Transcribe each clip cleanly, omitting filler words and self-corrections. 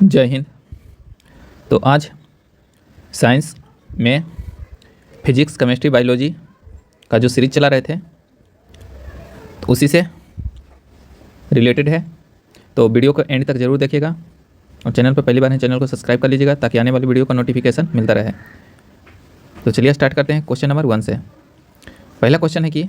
जय हिंद। तो आज साइंस में फिजिक्स, केमिस्ट्री, बायोलॉजी का जो सीरीज चला रहे थे तो उसी से रिलेटेड है। तो वीडियो को एंड तक ज़रूर देखिएगा और चैनल पर पहली बार है चैनल को सब्सक्राइब कर लीजिएगा ताकि आने वाली वीडियो का नोटिफिकेशन मिलता रहे। तो चलिए स्टार्ट करते हैं क्वेश्चन नंबर 1 से। पहला क्वेश्चन है कि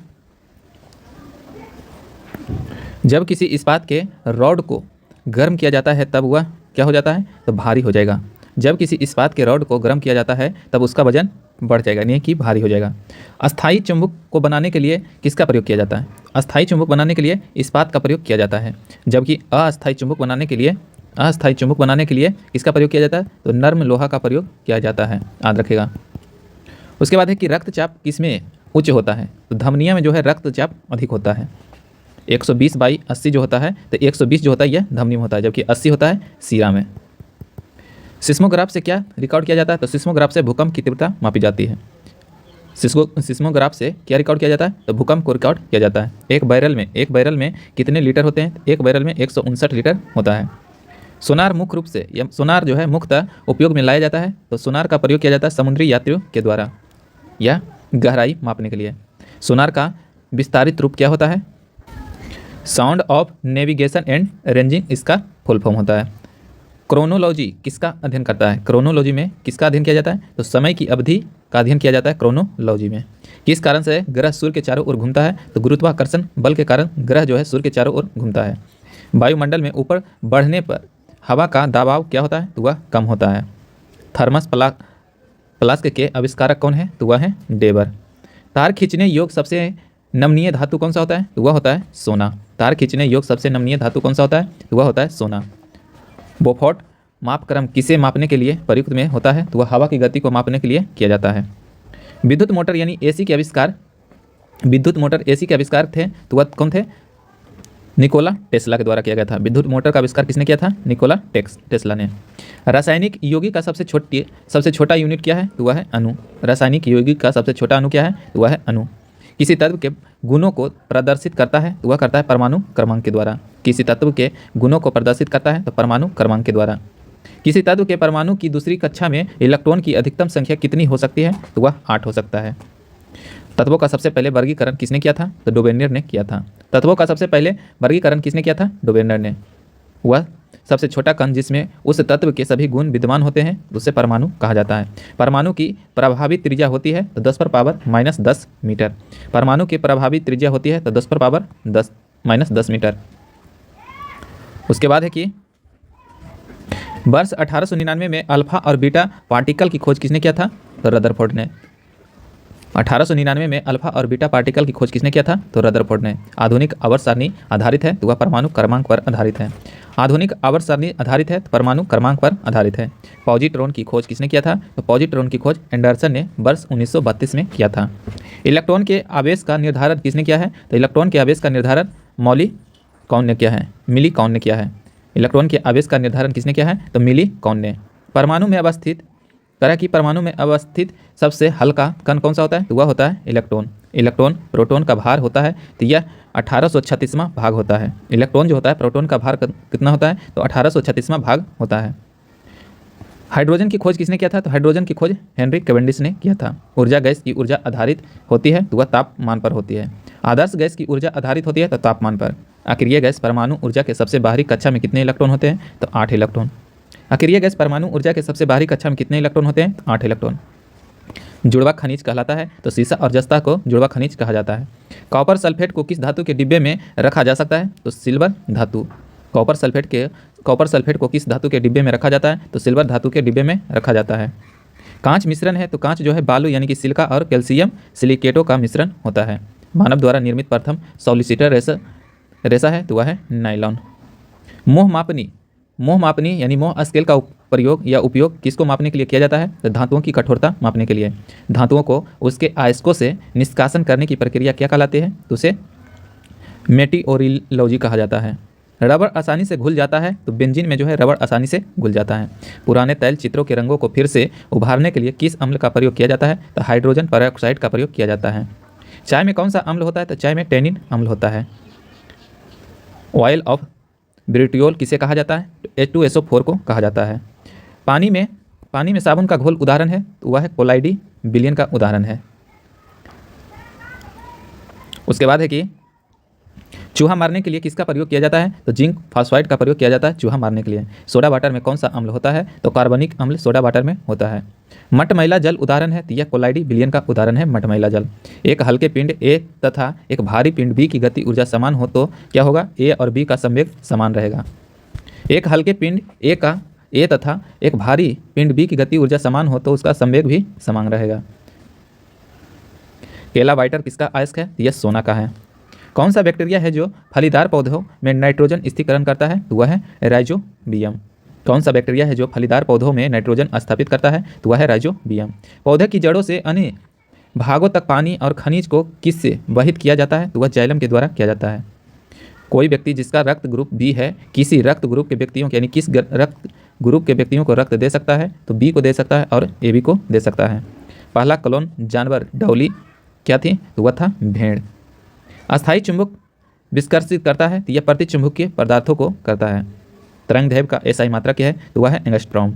जब किसी इस्पात के रॉड को गर्म किया जाता है तब वह क्या हो जाता है? तो भारी हो जाएगा। जब किसी इस्पात के रॉड को गर्म किया जाता है तब उसका वजन बढ़ जाएगा, नहीं कि भारी हो जाएगा। अस्थायी चुंबक को बनाने के लिए किसका प्रयोग किया जाता है? अस्थायी चुंबक बनाने के लिए इस्पात का प्रयोग किया जाता है। जबकि अस्थायी चुंबक बनाने के लिए किसका प्रयोग किया जाता है? तो नर्म लोहा का प्रयोग किया जाता है, याद रखिएगा। उसके बाद है कि रक्तचाप किसमें उच्च होता है? तो धमनियों में जो है रक्तचाप अधिक होता है। 120/80 जो होता है, तो 120 जो होता है यह धमनी में होता है, जबकि 80 होता है सीरा में। सिस्मोग्राफ से क्या रिकॉर्ड किया जाता है? तो सिस्मोग्राफ से भूकंप की तीव्रता मापी जाती है। सिस्मोग्राफ से क्या रिकॉर्ड किया जाता है? तो भूकंप को रिकॉर्ड किया जाता है। एक बैरल में कितने लीटर होते हैं? एक बैरल में 159 लीटर होता है। सोनार मुख्य रूप से सोनार जो है मुख्यतः उपयोग में लाया जाता है। तो सोनार का प्रयोग किया जाता है समुद्री यात्रियों के द्वारा या गहराई मापने के लिए। सोनार का विस्तारित रूप क्या होता है? Sound of navigation and ranging इसका फुल फॉर्म होता है। क्रोनोलॉजी किसका अध्ययन करता है? क्रोनोलॉजी में किसका अध्ययन किया जाता है? तो समय की अवधि का अध्ययन किया जाता है क्रोनोलॉजी में। किस कारण से ग्रह सूर्य के चारों ओर घूमता है? तो गुरुत्वाकर्षण बल के कारण ग्रह जो है सूर्य के चारों ओर घूमता है। वायुमंडल में ऊपर बढ़ने पर हवा का दबाव क्या होता है? तो वह कम होता है। थर्मस फ्लास्क के आविष्कारक कौन है? तो वह है डेबर। तार खींचने योग्य सबसे नमनीय धातु कौन सा होता है? तो वह होता है सोना। तार खींचने योग्य सबसे नमनीय धातु कौन सा होता है? तो वह होता है सोना। बोफोर्ट मापक्रम किसे मापने के लिए प्रयुक्त में होता है? तो वह हवा की गति को मापने के लिए किया जाता है। विद्युत मोटर यानी एसी के आविष्कार थे, तो वह कौन थे? निकोला टेस्ला के द्वारा किया गया था। विद्युत मोटर का आविष्कार किसने किया था? निकोला टेस्ला ने। रासायनिक यौगिक का सबसे छोटा यूनिट क्या है? तो वह है अणु। रासायनिक यौगिक का सबसे छोटा अणु क्या है? तो वह है अणु। किसी तत्व के गुणों को प्रदर्शित करता है तो वह करता है परमाणु क्रमांक के द्वारा। किसी तत्व के गुणों को प्रदर्शित करता है तो परमाणु क्रमांक के द्वारा। किसी तत्व के परमाणु की दूसरी कक्षा में इलेक्ट्रॉन की अधिकतम संख्या कितनी हो सकती है? तो वह 8 हो सकता है। तत्वों का सबसे पहले वर्गीकरण किसने किया था? तो डोबेनियर ने किया था। तत्वों का सबसे पहले वर्गीकरण किसने किया था? डोबेनियर ने। वह सबसे छोटा कण जिसमें उस तत्व के सभी गुण विद्यमान होते हैं उसे परमाणु कहा जाता है। परमाणु की प्रभावी त्रिज्या होती है तो 10⁻⁻10 मीटर। परमाणु की प्रभावी त्रिज्या होती है तो 10⁻10 मीटर। उसके बाद है कि वर्ष 1899 में अल्फा और बीटा पार्टिकल की खोज किसने किया था? तो रदरफोर्ड ने। 1899 में अल्फा और बीटा पार्टिकल की खोज किसने किया था? तो रदरफोर्ड ने। आधुनिक आवर्त सारणी आधारित है तो वह परमाणु क्रमांक पर आधारित है। आधुनिक आवर्त सारणी आधारित है तो परमाणु क्रमांक पर आधारित है। पॉजिट्रॉन की खोज किसने किया था? तो पॉजिट्रॉन की खोज एंडरसन ने वर्ष 1932 में किया था। इलेक्ट्रॉन के आवेश का निर्धारण किसने किया है? तो इलेक्ट्रॉन के आवेश का निर्धारण मिली कौन ने किया है? इलेक्ट्रॉन के आवेश का निर्धारण किसने किया है? तो मिली कौन ने। परमाणु में अवस्थित सबसे हल्का कण कौन सा होता है? तो वह होता है इलेक्ट्रॉन। प्रोटॉन का भार होता है तो यह 1836वां भाग होता है। इलेक्ट्रॉन जो होता है प्रोटॉन का भार कितना होता है? तो 1836वां भाग होता है। हाइड्रोजन की खोज किसने किया था? तो हाइड्रोजन की खोज हेनरी कैवेंडिश ने किया था। ऊर्जा गैस की ऊर्जा आधारित होती है तो वह तापमान पर होती है। आदर्श गैस की ऊर्जा आधारित होती है तो तापमान पर। अक्रिय गैस परमाणु ऊर्जा के सबसे बाहरी कक्षा में कितने इलेक्ट्रॉन होते हैं? तो 8 इलेक्ट्रॉन। अक्रिय गैस परमाणु ऊर्जा के सबसे बाहरी कक्षा में कितने इलेक्ट्रॉन होते हैं? 8 इलेक्ट्रॉन। जुड़वा खनिज कहलाता है तो सीसा और जस्ता को जुड़वा खनिज कहा जाता है। कॉपर सल्फेट को किस धातु के डिब्बे में रखा जा सकता है? तो सिल्वर धातु। कॉपर सल्फेट को किस धातु के डिब्बे में रखा जाता है? तो सिल्वर धातु के डिब्बे में रखा जाता है। कांच मिश्रण है तो कांच जो है बालू यानी कि सिलिका और कैल्शियम सिलिकेटों का मिश्रण होता है। मानव द्वारा निर्मित प्रथम सॉलिसिटर रेशा है तो वह है नायलॉन। मोह मापनी यानी मोह स्केल का प्रयोग या उपयोग किसको मापने के लिए किया जाता है? तो धातुओं की कठोरता मापने के लिए। धातुओं को उसके अयस्कों से निष्कासन करने की प्रक्रिया क्या कहलाती है? तो उसे मेटिओरिलॉजी कहा जाता है। रबड़ आसानी से घुल जाता है तो बेंजीन में जो है रबड़ आसानी से घुल जाता है। पुराने तैल चित्रों के रंगों को फिर से उभारने के लिए किस अम्ल का प्रयोग किया जाता है? तो हाइड्रोजन पेरोक्साइड का प्रयोग किया जाता है। चाय में कौन सा अम्ल होता है? तो चाय में टैनिन अम्ल होता है। ऑयल ऑफ ब्यूटियोल किसे कहा जाता है? H2SO4 को कहा जाता है। पानी में साबुन का घोल उदाहरण है तो वह है कोलाइडी बिलियन का उदाहरण है। उसके बाद है कि चूहा मारने के लिए किसका प्रयोग किया जाता है? तो जिंक फॉस्फाइड का प्रयोग किया जाता है चूहा मारने के लिए। सोडा वाटर में कौन सा अम्ल होता है? तो कार्बनिक अम्ल सोडा वाटर में होता है। मटमैला जल उदाहरण है तो यह कोलाइडी बिलियन का उदाहरण है मटमैला जल। एक हल्के पिंड ए तथा एक भारी पिंड बी की गति ऊर्जा समान हो तो क्या होगा? ए और बी का संवेग समान रहेगा। एक हल्के पिंड ए तथा एक भारी पिंड बी की गति ऊर्जा समान हो तो उसका संवेग भी समान रहेगा। केला वाइटर किसका अयस्क है? यह सोना का है। कौन सा बैक्टीरिया है जो फलीदार पौधों में नाइट्रोजन स्थिरीकरण करता है? तो वह है राइजोबियम। कौन सा बैक्टीरिया है जो फलीदार पौधों में नाइट्रोजन स्थापित करता है? तो वह है राइजोबियम। पौधे की जड़ों से अन्य भागों तक पानी और खनिज को किससे वहित किया जाता है? तो वह जाइलम के द्वारा किया जाता है। कोई व्यक्ति जिसका रक्त ग्रुप बी है किसी रक्त ग्रुप के व्यक्तियों यानी किस रक्त ग्रुप के व्यक्तियों को रक्त दे सकता है? तो बी को दे सकता है और ए बी को दे सकता है। पहला क्लोन जानवर डौली क्या थी? तो वह था भेड़। अस्थायी चुंबक विस्कर्षित करता है तो यह प्रतिचुंबकीय पदार्थों को करता है। तरंग दैर्घ्य का एसआई मात्रा क्या है? तो वह है एंगस्ट्रॉम।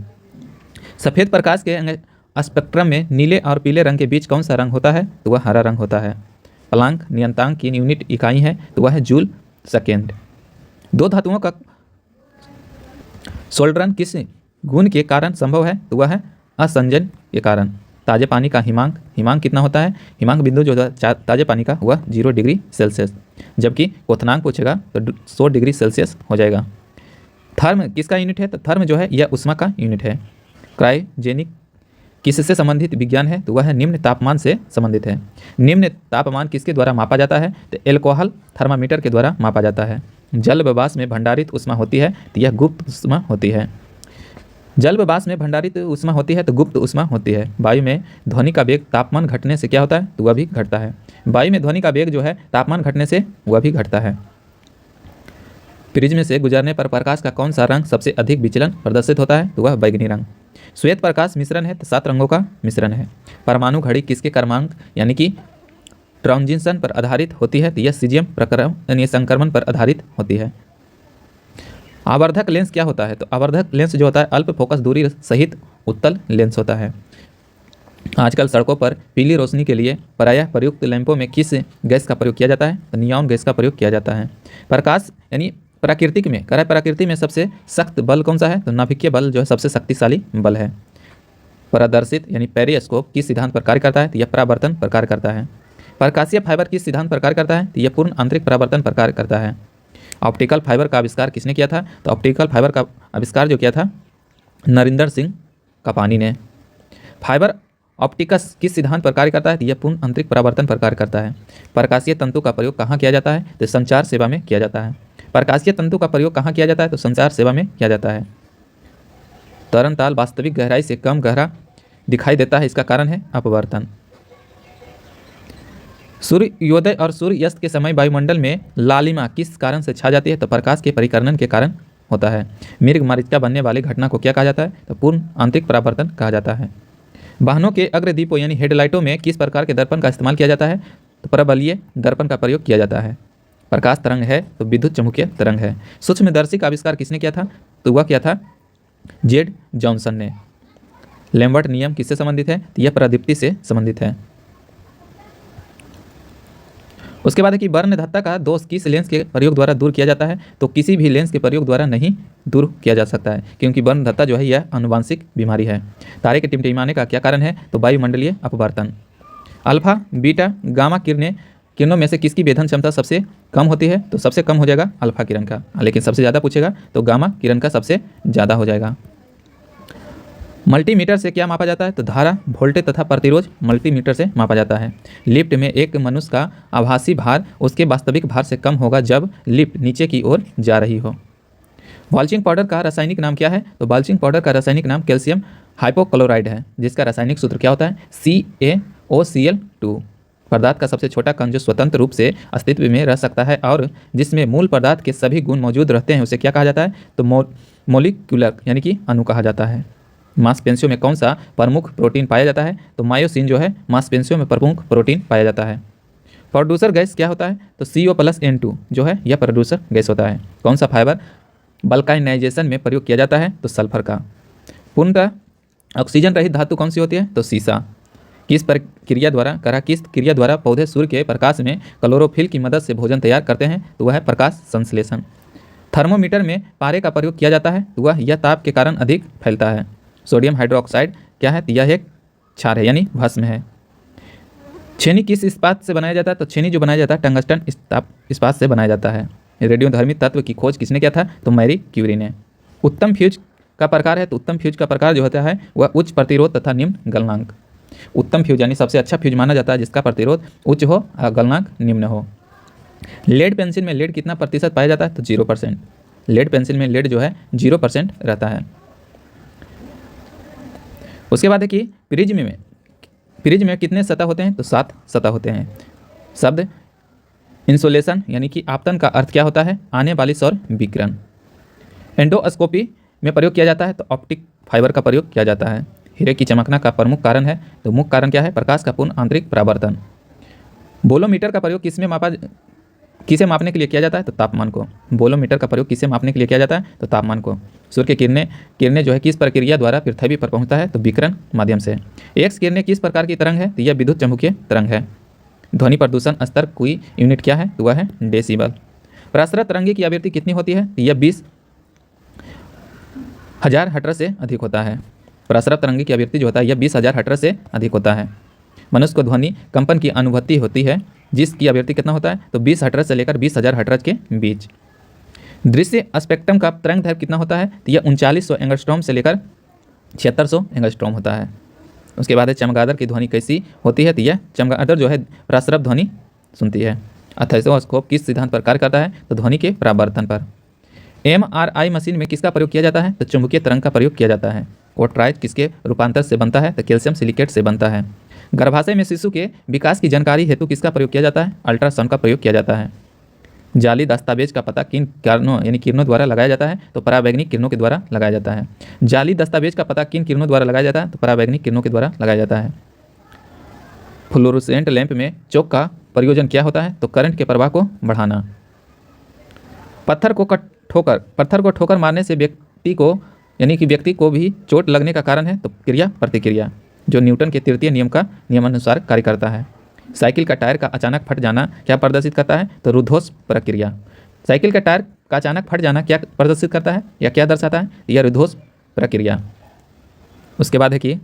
सफ़ेद प्रकाश के स्पेक्ट्रम में नीले और पीले रंग के बीच कौन सा रंग होता है? तो वह हरा रंग होता है। प्लांक नियतांक की यूनिट इकाई है तो वह है जूल सेकेंड। दो धातुओं का सोल्डरन किस गुण के कारण संभव है? तो वह है असंजन के कारण। ताजे पानी का हिमांक कितना होता है? हिमांक बिंदु जो ताजे पानी का वह 0 डिग्री सेल्सियस, जबकि क्वथनांक पूछेगा तो 100 डिग्री सेल्सियस हो जाएगा। थर्म किसका यूनिट है? तो थर्म जो है यह उष्मा का यूनिट है। क्रायोजेनिक किससे संबंधित विज्ञान है? तो वह है निम्न तापमान से संबंधित है। निम्न तापमान किसके द्वारा मापा जाता है? तो एल्कोहल थर्मामीटर के द्वारा मापा जाता है। जल व वाष्प में भंडारित उष्मा होती है तो यह गुप्त उष्मा होती है। जल व वाष्प में भंडारित उष्मा होती है तो गुप्त उष्मा होती है। वायु में ध्वनि का वेग तापमान घटने से क्या होता है? तो वह भी घटता है। वायु में ध्वनि का वेग जो है तापमान घटने से वह भी घटता है। प्रिज्म से गुजरने पर प्रकाश का कौन सा रंग सबसे अधिक विचलन प्रदर्शित होता है? तो वह बैगनी रंग। श्वेत प्रकाश मिश्रण है तो 7 रंगों का मिश्रण है। परमाणु घड़ी किसके क्रमांक यानी कि ट्रांजिशन पर आधारित होती है? तो यह सीजियम प्रक्रम यानी संक्रमण पर आधारित होती है। आवर्धक लेंस क्या होता है? तो आवर्धक लेंस जो होता है अल्प फोकस दूरी सहित उत्तल लेंस होता है। आजकल सड़कों पर पीली रोशनी के लिए प्रायः प्रयुक्त लैंपों में किस गैस का प्रयोग किया जाता है? तो नियॉन गैस का प्रयोग किया जाता है। प्रकाश यानी प्रकृति में सबसे सख्त बल कौन सा है? तो नाभिकीय बल जो है सबसे शक्तिशाली बल है। प्रदर्शित यानी पेरिस्कोप किस सिद्धांत पर कार्य करता है? तो यह परावर्तन पर कार्य करता है। प्रकाशीय फाइबर किस सिद्धांत पर कार्य करता है? तो यह पूर्ण आंतरिक परावर्तन पर कार्य करता है। ऑप्टिकल फाइबर का आविष्कार किसने किया था? तो ऑप्टिकल फाइबर का आविष्कार जो किया था नरेंद्र सिंह कापानी ने। फाइबर ऑप्टिकस किस सिद्धांत पर कार्य करता है? तो यह पूर्ण आंतरिक परावर्तन पर कार्य करता है। प्रकाशीय तंतु का प्रयोग कहाँ किया जाता है? तो संचार सेवा में किया जाता है। प्रकाशीय तंतु का प्रयोग कहाँ किया जाता है? तो संचार सेवा में किया जाता है। तरनताल वास्तविक गहराई से कम गहरा दिखाई देता है, इसका कारण है अपवर्तन। सूर्योदय और सूर्यास्त के समय वायुमंडल में लालिमा किस कारण से छा जाती है? तो प्रकाश के परिकर्णन के कारण होता है। मृगमरीचिका बनने वाली घटना को क्या कहा जाता है? तो पूर्ण आंतरिक परावर्तन कहा जाता है। वाहनों के अग्रदीपों यानी हेडलाइटों में किस प्रकार के दर्पण का इस्तेमाल किया जाता है? तो प्रबलीय दर्पण का प्रयोग किया जाता है। प्रकाश तरंग है तो विद्युत चुम्बकीय तरंग है। सूक्ष्मदर्शी का आविष्कार किसने किया था? तो वह क्या था? जेड जॉनसन ने। लैम्बर्ट नियम किससे संबंधित है? तो यह प्रदीप्ति से संबंधित है। उसके बाद है कि वर्णधत्ता का दोष किस लेंस के प्रयोग द्वारा दूर किया जाता है? तो किसी भी लेंस के प्रयोग द्वारा नहीं दूर किया जा सकता है, क्योंकि वर्णधत्ता जो है यह आनुवांशिक बीमारी है। तारे के टिमटिमाने का क्या कारण है? तो वायुमंडलीय अपवर्तन। अल्फा बीटा गामा किरणों में से किसकी वेधन क्षमता सबसे कम होती है? तो सबसे कम हो जाएगा अल्फा किरण का, लेकिन सबसे ज़्यादा पूछेगा तो गामा किरण का सबसे ज़्यादा हो जाएगा। मल्टीमीटर से क्या मापा जाता है? तो धारा, वोल्टेज तथा प्रतिरोध मल्टीमीटर से मापा जाता है। लिफ्ट में एक मनुष्य का आभासी भार उसके वास्तविक भार से कम होगा जब लिफ्ट नीचे की ओर जा रही हो। बाल्चिंग पाउडर का रासायनिक नाम क्या है? तो बाल्चिंग पाउडर का रासायनिक नाम कैल्शियम हाइपोक्लोराइड है, जिसका रासायनिक सूत्र क्या होता है? CaOCl2। पदार्थ का सबसे छोटा कण जो स्वतंत्र रूप से अस्तित्व में रह सकता है और जिसमें मूल पदार्थ के सभी गुण मौजूद रहते हैं उसे क्या कहा जाता है? तो मोलिक्यूलर यानी कि अणु कहा जाता है। मांसपेशियों में कौन सा प्रमुख प्रोटीन पाया जाता है? तो मायोसिन जो है मांसपेशियों में प्रमुख प्रोटीन पाया जाता है। प्रोड्यूसर गैस क्या होता है? तो CO+N2 जो है यह प्रोड्यूसर गैस होता है। कौन सा फाइबर बल्कानाइजेशन में प्रयोग किया जाता है? तो सल्फर का। पूर्णतः ऑक्सीजन रहित धातु कौन सी होती है? तो सीसा। किस क्रिया द्वारा पौधे सूर्य के प्रकाश में क्लोरोफिल की मदद से भोजन तैयार करते हैं? तो वह है प्रकाश संश्लेषण। थर्मोमीटर में पारे का प्रयोग किया जाता है? तो वह यह ताप के कारण अधिक फैलता है। सोडियम हाइड्रोक्साइड क्या है? तो यह एक क्षार है यानी भस्म है। छेनी किस इस्पात से बनाया जाता है? तो छेनी जो बनाया जाता है टंगस्टन इस्पात से बनाया जाता है। रेडियोधर्मी तत्व की खोज किसने किया था? तो मैरी क्यूरी ने। उत्तम फ्यूज का प्रकार है? तो उत्तम फ्यूज का प्रकार जो होता है वह उच्च प्रतिरोध तथा निम्न गलनांक। उत्तम फ्यूज यानी सबसे अच्छा फ्यूज माना जाता है जिसका प्रतिरोध उच्च हो और गलनांक निम्न हो। लेड पेंसिल में लेड कितना प्रतिशत पाया जाता है? तो 0%। लेड पेंसिल में लेड जो है 0% रहता है। उसके बाद है कि प्रिज्म में कितने सतह होते हैं? तो 7 सतह होते हैं। शब्द इंसोलेशन यानी कि आपतन का अर्थ क्या होता है? आने वाली सौर विकिरण। एंडोस्कोपी में प्रयोग किया जाता है? तो ऑप्टिक फाइबर का प्रयोग किया जाता है। हीरे की चमकना का प्रमुख कारण है? तो मुख्य कारण क्या है? प्रकाश का पूर्ण आंतरिक परावर्तन। बोलोमीटर का प्रयोग किसे मापने के लिए किया जाता है? तो तापमान को। बोलोमीटर का प्रयोग किसे मापने के लिए किया जाता है? तो तापमान को। सूर्य की किरणें जो है किस प्रक्रिया द्वारा पृथ्वी पर पहुंचता है? तो विकिरण माध्यम से। एक्स किरणें किस प्रकार की तरंग है? तो यह विद्युत चुम्बकीय तरंग है। ध्वनि प्रदूषण स्तर की यूनिट क्या है? तो वह है डेसिबल। प्रसरत तरंगे की आवृत्ति कितनी होती है? तो यह 20,000 हर्ट्ज से अधिक होता है। प्रसरत तरंगे की आवृत्ति जो होता है यह 20,000 हर्ट्ज से अधिक होता है। मनुष्य को ध्वनि कंपन की अनुभूति होती है जिसकी आवृत्ति कितना होता है? तो 20 हर्ट्ज से लेकर 20,000 हर्ट्ज के बीच। दृश्य स्पेक्ट्रम का तरंग दैर्घ्य कितना होता है? तो यह 3900 एंगस्ट्रॉम से लेकर 7600 एंगस्ट्रॉम होता है। उसके बाद है चमगादड़ की ध्वनि कैसी होती है? तो यह चमगादड़ जो है प्रसरप ध्वनि सुनती है। ऑस्थेलोस्कोप किस सिद्धांत पर कार्य करता है? तो ध्वनि के परावर्तन पर। MRI मशीन में किसका प्रयोग किया जाता है? तो चुंबकीय तरंग का प्रयोग किया जाता है। कोट्राइज किसके रूपांतर से बनता है? तो कैल्शियम सिलिकेट से बनता है। गर्भाशय में शिशु के विकास की जानकारी हेतु किसका प्रयोग किया जाता है? अल्ट्रासाउंड का प्रयोग किया जाता है। जाली दस्तावेज का पता किन कारणों यानी किरणों द्वारा लगाया जाता है? तो परावैंगनिक किरणों के द्वारा लगाया जाता है। जाली दस्तावेज का पता किन किरणों द्वारा लगाया जाता है? तो परावैंगनिक किरणों के द्वारा लगाया जाता है। फ्लोरोसेंट लैंप में चौक का प्रयोजन क्या होता है? तो करंट के प्रवाह को बढ़ाना। पत्थर को ठोकर मारने से व्यक्ति को भी चोट लगने का कारण है? तो क्रिया प्रतिक्रिया जो न्यूटन के तृतीय नियम का नियमानुसार कार्य करता है। साइकिल का टायर का अचानक फट जाना क्या प्रदर्शित करता है? तो रुद्धोष प्रक्रिया। साइकिल का टायर का अचानक फट जाना क्या प्रदर्शित करता है या क्या दर्शाता है? यह रुद्धोष प्रक्रिया। उसके बाद है कि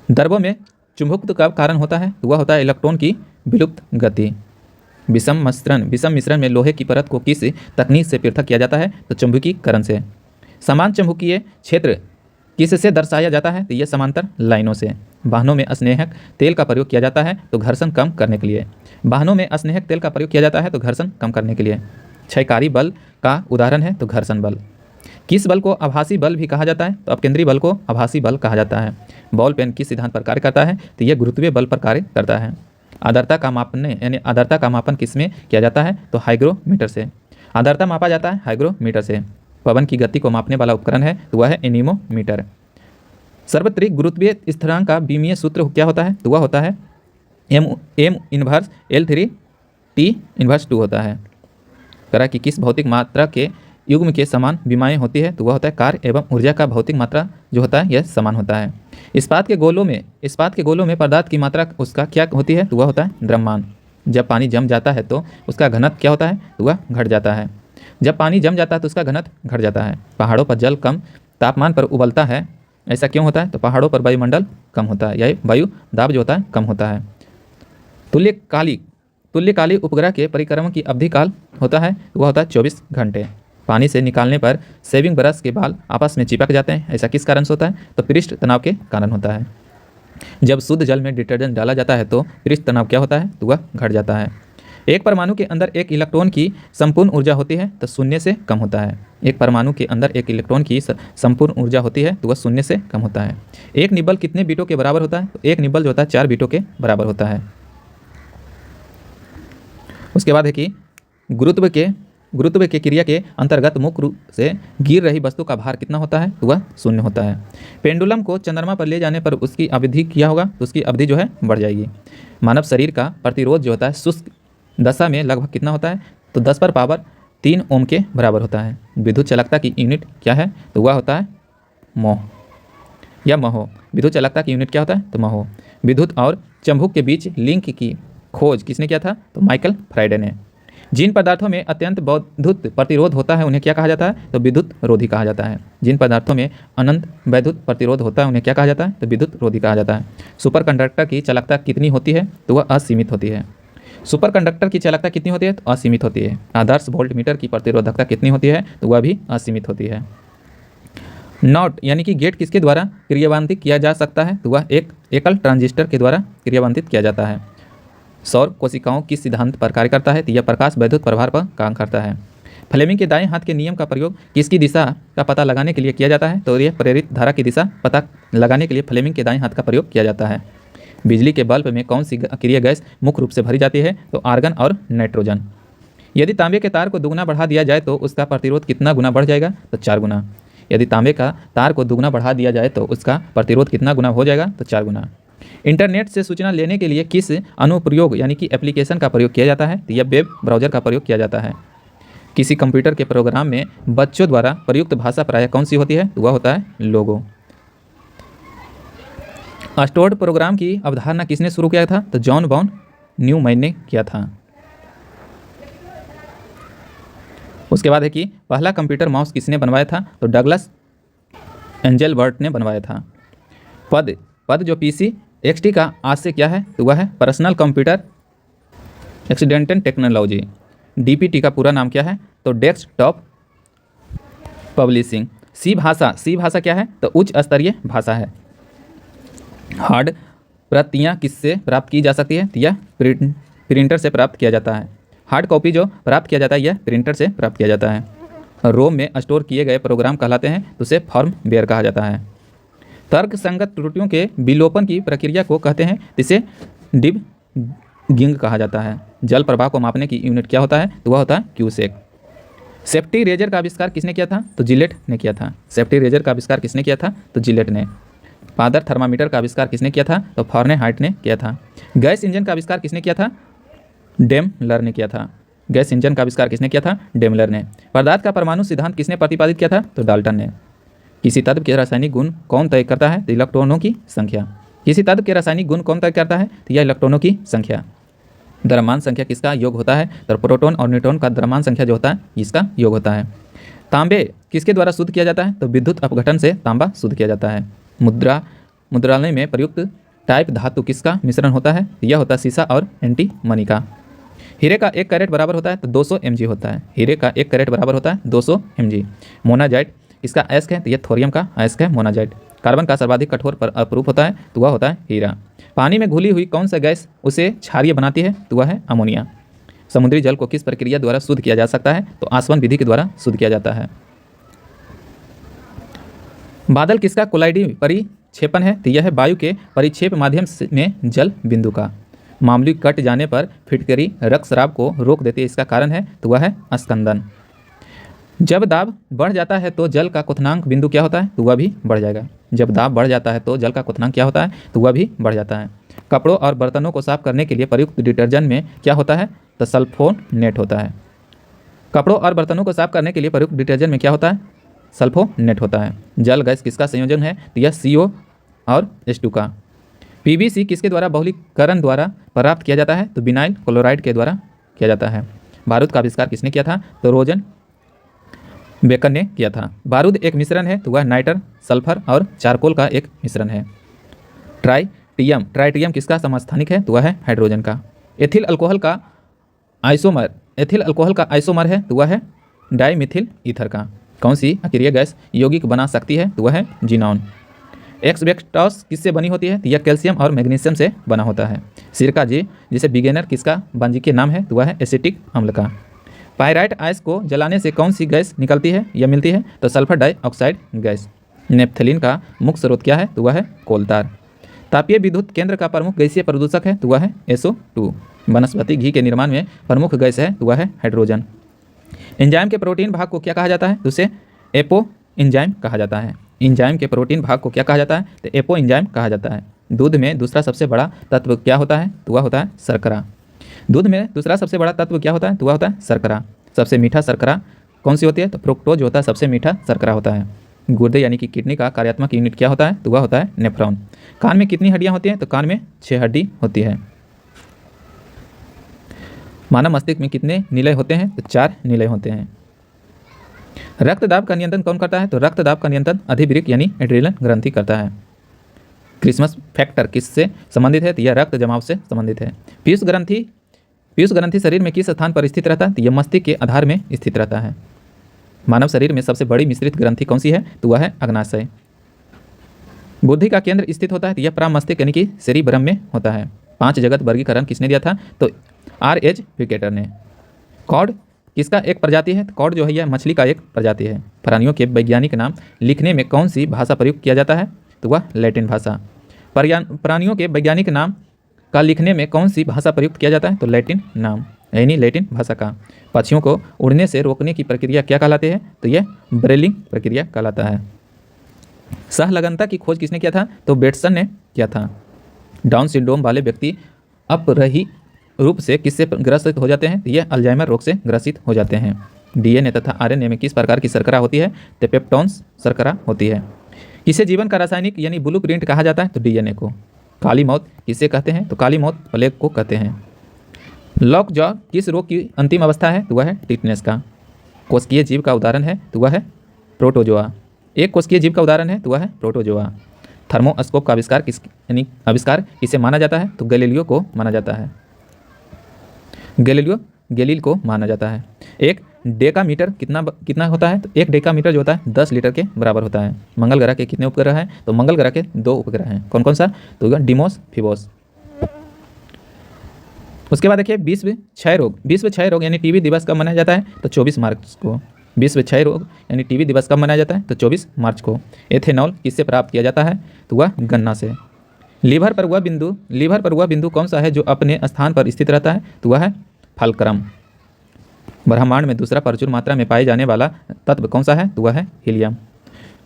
द्रव्यों में चुंबकत्व का कारण होता है? तो वह होता है इलेक्ट्रॉन की विलुप्त गति। विषम मिश्रण में लोहे की परत को किस तकनीक से पृथक किया जाता है? तो चुंबकीकरण से। समान चुंबकीय क्षेत्र किससे दर्शाया जाता है? तो यह समांतर लाइनों से। वाहनों में स्नेहक तेल का प्रयोग किया जाता है? तो घर्षण कम करने के लिए। वाहनों में स्नेहक तेल का प्रयोग किया जाता है तो घर्षण कम करने के लिए। क्षयकारी बल का उदाहरण है? तो घर्षण बल। किस बल को आभासी बल भी कहा जाता है? तो अपकेंद्री बल को आभासी बल कहा जाता है। बॉल पेन किस सिद्धांत पर कार्य करता है? तो यह गुरुत्वीय बल पर कार्य करता है। आर्द्रता का मापन किसमें किया जाता है? तो हाइग्रोमीटर से। आर्द्रता मापा जाता है हाइग्रोमीटर से। पवन की गति को मापने वाला उपकरण है? तो वह है एनीमोमीटर। सार्वत्रिक गुरुत्वीय स्थिरांक का बीमीय सूत्र क्या होता है? तो वह होता है M inverse L3 T inverse 2 होता है। करा कि किस भौतिक मात्रा के युग्म के समान विमाएँ होती है? तो वह होता है कार्य एवं ऊर्जा का भौतिक मात्रा जो होता है यह समान होता है। इस्पात के गोलों में पदार्थ की मात्रा उसका क्या होती है? तो वह होता है द्रव्यमान। जब पानी जम जाता है तो उसका घनत्व क्या होता है? तो वह घट जाता है। जब पानी जम जाता है तो उसका घनत्व घट जाता है। पहाड़ों पर जल कम तापमान पर उबलता है, ऐसा क्यों होता है? तो पहाड़ों पर वायुमंडल कम होता है या वायु दाब जो होता है कम होता है। तुल्यकालिक उपग्रह के परिक्रमण की अवधि काल होता है? वह होता है 24 घंटे। पानी से निकालने पर शेविंग ब्रश के बाल आपस में चिपक जाते हैं, ऐसा किस कारण से होता है? तो पृष्ठ तनाव के कारण होता है। जब शुद्ध जल में डिटर्जेंट डाला जाता है तो पृष्ठ तनाव क्या होता है? तो वह घट जाता है। एक परमाणु के अंदर एक इलेक्ट्रॉन की संपूर्ण ऊर्जा होती है तो शून्य से कम होता है। एक परमाणु के अंदर एक इलेक्ट्रॉन की संपूर्ण ऊर्जा होती है तो वह शून्य से कम होता है। एक निब्बल कितने बीटों के बराबर होता है? तो एक निब्बल जो होता है 4 बीटों के बराबर होता है। उसके बाद है कि गुरुत्व के क्रिया के अंतर्गत मुख्य रूप से गिर रही वस्तु का भार कितना होता है? तो वह 0 होता है। पेंडुलम को चंद्रमा पर ले जाने पर उसकी अवधि क्या होगा? तो उसकी अवधि जो है बढ़ जाएगी। मानव शरीर का प्रतिरोध जो होता है शुष्क दशा में लगभग कितना होता है? तो 10 पर पावर 3 ओम के बराबर होता है। विद्युत चालकता की यूनिट क्या है? तो वह होता है मोह या महो। विद्युत चालकता की यूनिट क्या होता है? तो महो। विद्युत और चुंबक के बीच लिंक की खोज किसने किया था? तो माइकल फैराडे ने। जिन पदार्थों में अत्यंत विद्युत प्रतिरोध होता है उन्हें क्या कहा जाता है? तो विद्युत रोधी कहा जाता है। जिन पदार्थों में अनंत विद्युत प्रतिरोध होता है उन्हें क्या कहा जाता है? तो विद्युत रोधी कहा जाता है। सुपर कंडक्टर की चालकता कितनी होती है? तो वह असीमित होती है। सुपर कंडक्टर की चालकता कितनी होती है? तो असीमित होती है। आदर्श वोल्टमीटर की प्रतिरोधकता कितनी होती है? तो वह भी असीमित होती है। नॉट यानी कि गेट किसके द्वारा क्रियान्वित किया जा सकता है? तो वह एक एकल ट्रांजिस्टर के द्वारा क्रियान्वित किया जाता है। सौर कोशिकाओं किस सिद्धांत पर कार्य करता है? तो यह प्रकाश विद्युत प्रभार पर काम करता है। फ्लेमिंग के दाएं हाथ के नियम का प्रयोग किसकी दिशा का पता लगाने के लिए किया जाता है? तो यह प्रेरित धारा की दिशा पता लगाने के लिए फ्लेमिंग के दाएं हाथ का प्रयोग किया जाता है। बिजली के बल्ब में कौन सी अक्रिय गैस मुख्य रूप से भरी जाती है? तो आर्गन और नाइट्रोजन। यदि तांबे के तार को दुगुना बढ़ा दिया जाए तो उसका प्रतिरोध कितना गुना बढ़ जाएगा? तो 4 गुना। यदि तांबे का तार को दुगुना बढ़ा दिया जाए तो उसका प्रतिरोध कितना गुना हो जाएगा? तो 4 गुना। इंटरनेट से सूचना लेने के लिए किस अनुप्रयोग यानी कि एप्लीकेशन का प्रयोग किया जाता है? तो यह वेब ब्राउज़र का प्रयोग किया जाता है। किसी कंप्यूटर के प्रोग्राम में बच्चों द्वारा प्रयुक्त भाषा प्रायः कौन सी होती है? तो वह होता है लोगो। स्टोर्ड प्रोग्राम की अवधारणा किसने शुरू किया था? तो जॉन वॉन न्यूमैन ने किया था। उसके बाद है कि पहला कंप्यूटर माउस किसने बनवाया था? तो डगलस एंजेलबर्ट ने बनवाया था। पद जो पीसी एक्सटी का आज से क्या है? तो वह है personal computer accidental technology. DPT का पूरा नाम क्या है? तो डेस्कटॉप पब्लिशिंग। सी भाषा क्या है? तो उच्च स्तरीय भाषा है। हार्ड प्रतियाँ किससे प्राप्त की जा सकती है? तो यह प्रिंटर से प्राप्त किया जाता है। हार्ड कॉपी जो प्राप्त किया जाता है यह प्रिंटर से प्राप्त किया जाता है। रोम में स्टोर किए गए प्रोग्राम कहलाते हैं तो उसे फर्मवेयर कहा जाता है। तर्क संगत त्रुटियों के विलोपन की प्रक्रिया को कहते हैं, इसे डिबगिंग कहा जाता है। जल प्रवाह को मापने की यूनिट क्या होता है? तो वह होता है क्यूसेक। सेफ्टी रेजर का आविष्कार किसने किया था? तो जिलेट ने किया था। सेफ्टी रेजर का आविष्कार किसने किया था? तो जिलेट ने। पादर थर्मामीटर का आविष्कार किसने किया था? तो फारेनहाइट ने किया था। गैस इंजन का आविष्कार किसने किया था? डेमलर ने किया था। गैस इंजन का आविष्कार किसने किया था? डेमलर ने। पदार्थ का परमाणु सिद्धांत किसने प्रतिपादित किया था? तो डाल्टन ने। किसी तत्व के रासायनिक गुण कौन तय करता है? तो इलेक्ट्रॉनों की संख्या। किसी तत्व के रासायनिक गुण कौन तय करता है? तो यह इलेक्ट्रॉनों की संख्या। द्रव्यमान संख्या किसका योग होता है? तो प्रोटॉन और न्यूट्रॉन का द्रव्यमान संख्या जो होता है इसका योग होता है। तांबे किसके द्वारा शुद्ध किया जाता है? तो विद्युत अपघटन से तांबा शुद्ध किया जाता है। मुद्रालय में प्रयुक्त टाइप धातु किसका मिश्रण होता है? यह होता है सीसा और एंटीमनी का। हीरे का 1 कैरेट बराबर होता है तो 200 mg होता है। हीरे का 1 कैरेट बराबर होता है 200 mg। मोनाजाइट इसका अयस्क है तो यह थोरियम का अयस्क है मोनाजाइट। कार्बन का सर्वाधिक कठोर पर अपरूप होता है तो वह होता है हीरा। पानी में घुली हुई कौन सा गैस उसे क्षारीय बनाती है? तो वह है अमोनिया। समुद्री जल को किस प्रक्रिया द्वारा शुद्ध किया जा सकता है? तो आसवन विधि के द्वारा शुद्ध किया जाता है। बादल किसका कोलाइडी परिक्षेपण है? तो यह है वायु के परिक्षेप माध्यम में जल बिंदु का। मामूली कट जाने पर फिटकरी रक्तस्राव को रोक देती है, इसका कारण है तो वह है स्कंदन। जब दाब बढ़ जाता है तो जल का क्वथनांक बिंदु क्या होता है? तो वह भी बढ़ जाएगा। जब दाब बढ़ जाता है तो जल का क्वथनांक क्या होता है? तो वह भी बढ़ जाता है। कपड़ों और बर्तनों को साफ करने के लिए प्रयुक्त डिटर्जेंट में क्या होता है? तो सल्फोनेट होता है। कपड़ों और बर्तनों को साफ करने के लिए प्रयुक्त डिटर्जेंट में क्या होता है? सल्फोनेट होता है। जल गैस किसका संयोजन है? तो यह CO और H2 का। PVC किसके द्वारा बहुलीकरण द्वारा प्राप्त किया जाता है? तो विनाइल क्लोराइड के द्वारा किया जाता है। बारूद का आविष्कार किसने किया था? तो रोजन बेकर ने किया था। बारूद एक मिश्रण है तो वह नाइटर, सल्फर और चारकोल का एक मिश्रण है। ट्राइटियम किसका समस्थानिक है? तो वह है हाइड्रोजन का। एथिल अल्कोहल का आइसोमर है तो वह है डाइमिथिल ईथर का। कौन सी अक्रिय गैस यौगिक बना सकती है? तो वह है जीनॉन। एक्सबेस्टॉस किससे बनी होती है? तो यह कैल्शियम और मैग्नीशियम से बना होता है। सिरका जिसे बिगेनर किसका वाणिज्यिक नाम है? तो वह है एसिटिक अम्ल का। पायराइट आयस को जलाने से कौन सी गैस निकलती है या मिलती है? तो सल्फर डाइऑक्साइड गैस। नेप्थलीन का मुख्य स्रोत क्या है? तो वह है कोलतार। तापीय विद्युत केंद्र का प्रमुख गैसीय प्रदूषक है? तो वह है SO2। वनस्पति घी के निर्माण में प्रमुख गैस है? तो वह है हाइड्रोजन। एंजाइम के प्रोटीन भाग को क्या कहा जाता है? तो उसे एपो एंजाइम कहा जाता है। एंजाइम के प्रोटीन भाग को क्या कहा जाता है? तो एपो एंजाइम कहा जाता है। दूध में दूसरा सबसे बड़ा तत्व क्या होता है? तो वह होता है शर्करा। दूध में दूसरा सबसे बड़ा तत्व क्या होता है? तो वह होता है शर्करा। सबसे मीठा शर्करा कौन सी होती है? तो फ्रुक्टोज होता है सबसे मीठा शर्करा होता है। गुर्दे यानी कि किडनी का कार्यात्मक यूनिट क्या होता है? तो वह होता है नेफ्रॉन। कान में कितनी हड्डियां होती हैं? तो कान में 6 हड्डी होती है। मानव मस्तिष्क में कितने निलय होते हैं? तो 4 निलय होते हैं। रक्तदाब का नियंत्रण कौन करता है? तो रक्तदाब का नियंत्रण अधिवृक्क यानी एड्रेनल ग्रंथि करता है। क्रिसमस फैक्टर किससे संबंधित है? तो यह रक्त जमाव से संबंधित है। पीयूष ग्रंथि शरीर में किस स्थान पर स्थित रहता है? तो यह मस्तिष्क के आधार में स्थित रहता है। मानव शरीर में सबसे बड़ी मिश्रित ग्रंथि कौन सी है? तो वह है अग्नाशय। बुद्धि का केंद्र स्थित होता है तो यह प्रामस्तिष्क यानी कि सेरिब्रम में होता है। 5 जगत वर्गीकरण किसने दिया था? तो R.H. विकेटर ने। कॉड किसका एक प्रजाति है? तो कॉड जो है यह मछली का एक प्रजाति है। प्राणियों के वैज्ञानिक नाम लिखने में कौन सी भाषा प्रयुक्त किया जाता है? तो वह लैटिन भाषा। प्राणियों के वैज्ञानिक नाम का लिखने में कौन सी भाषा प्रयुक्त किया जाता है? तो लैटिन नाम यानी लैटिन भाषा का। पक्षियों को उड़ने से रोकने की प्रक्रिया क्या कहलाती है? तो यह ब्रेलिंग प्रक्रिया कहलाता है। सहलगनता की खोज किसने किया था? तो बेटसन ने किया था। डाउन सिंड्रोम वाले व्यक्ति अपरही रूप से किससे ग्रसित हो जाते हैं? तो यह अल्जाइमर रोग से ग्रसित हो जाते हैं। डीएनए तथा आरएनए में किस प्रकार की शर्करा होती है? तो पेप्टोन्स शर्करा होती है। किसे जीवन का रासायनिक यानी ब्लूप्रिंट कहा जाता है? तो डीएनए को। काली मौत किसे कहते हैं? तो काली मौत प्लेग को कहते हैं। लॉक जॉ किस रोग की अंतिम अवस्था है? तो वह है टिटनेस का। कोशिकीय जीव का उदाहरण है तो वह है प्रोटोजोआ। एक कोशिकीय जीव का उदाहरण है तो वह है प्रोटोजोआ। थर्मोस्कोप का आविष्कार किसे माना जाता है? तो गैलीलियो को माना जाता है। गैलीलियो को माना जाता है। एक डेकामीटर कितना होता है? तो एक डेकामीटर जो होता है 10 लीटर के बराबर होता है। मंगल ग्रह के कितने उपग्रह हैं? तो मंगल ग्रह के 2 उपग्रह हैं। कौन कौन सा? तो डिमोस फिबोस। उसके बाद देखिए विश्व क्षय रोग यानी टीबी दिवस कब मनाया जाता है? तो 24 मार्च को। विश्व क्षय रोग यानी टीबी दिवस कब मनाया जाता है? तो 24 मार्च को। एथेनॉल किससे प्राप्त किया जाता है? तो वह गन्ना से। लीवर पर वह बिंदु कौन सा है जो अपने स्थान पर स्थित रहता है? तो वह है फलक्रम। ब्रह्मांड में दूसरा प्रचुर मात्रा में पाए जाने वाला तत्व कौन सा है? तो वह है हीलियम।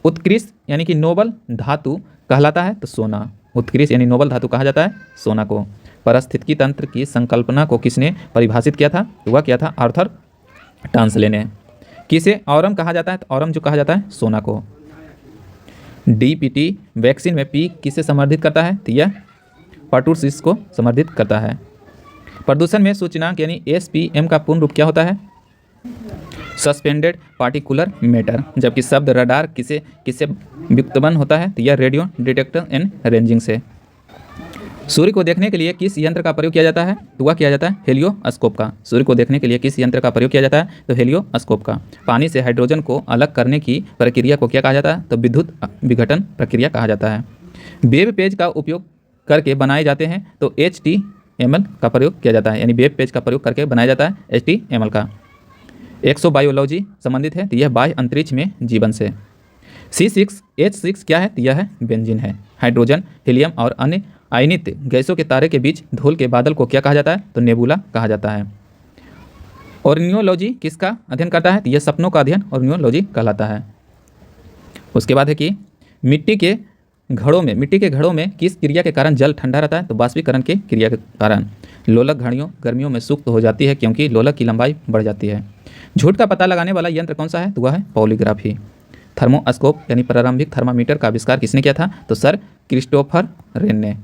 उत्कृष्ट यानी कि नोबल धातु कहलाता है? तो सोना। उत्कृष्ट यानी नोबल धातु कहा जाता है सोना को। पारिस्थितिकी तंत्र की संकल्पना को किसने परिभाषित किया था? तो वह किया था आर्थर टांसले ने। किसे ऑरम कहा जाता है? तो ऑरम जो कहा जाता है सोना को। डीपीटी वैक्सीन में पी किसे समर्थित करता है? तो यह पर्टुसिस को समर्थित करता है। प्रदूषण में सूचनांक यानी SPM का पूर्ण रूप क्या होता है? Suspended particular matter. जबकि शब्द रडार किसे व्युत्पन्न होता है? तो यह रेडियो डिटेक्टर एंड रेंजिंग से। सूर्य को देखने के लिए किस यंत्र का प्रयोग किया जाता है? तो वह किया जाता है हेलियोस्कोप का। सूर्य को देखने के लिए किस यंत्र का प्रयोग किया जाता है? तो हेलियोस्कोप का। पानी से हाइड्रोजन को अलग करने की प्रक्रिया को क्या कहा जाता है? तो विद्युत विघटन प्रक्रिया कहा जाता है। वेब पेज का उपयोग करके बनाए जाते हैं तो HTML का प्रयोग किया जाता है, यानी वेब पेज का प्रयोग करके बनाया जाता है HTML का। एक्सोबायोलॉजी संबंधित है तो यह बाह्य अंतरिक्ष में जीवन से। C6H6 क्या है? तो यह है बेंजीन है। हाइड्रोजन, हीलियम और अन्य आयनित गैसों के तारे के बीच धूल के बादल को क्या कहा जाता है? तो नेबुला कहा जाता है। ऑर्नियोलॉजी किसका अध्ययन करता है? तो यह सपनों का अध्ययन ऑर्नियोलॉजी कहलाता है। उसके बाद है कि मिट्टी के घड़ों में किस क्रिया के कारण जल ठंडा रहता है? तो बाष्पीकरण की क्रिया के कारण। लोलक घड़ियों गर्मियों में सुप्त हो जाती है क्योंकि लोलक की लंबाई बढ़ जाती है। झूठ का पता लगाने वाला यंत्र कौन सा है? तो वह है पॉलीग्राफी। थर्मोस्कोप यानी प्रारंभिक थर्मामीटर का आविष्कार किसने किया था? तो सर क्रिस्टोफर रेन ने।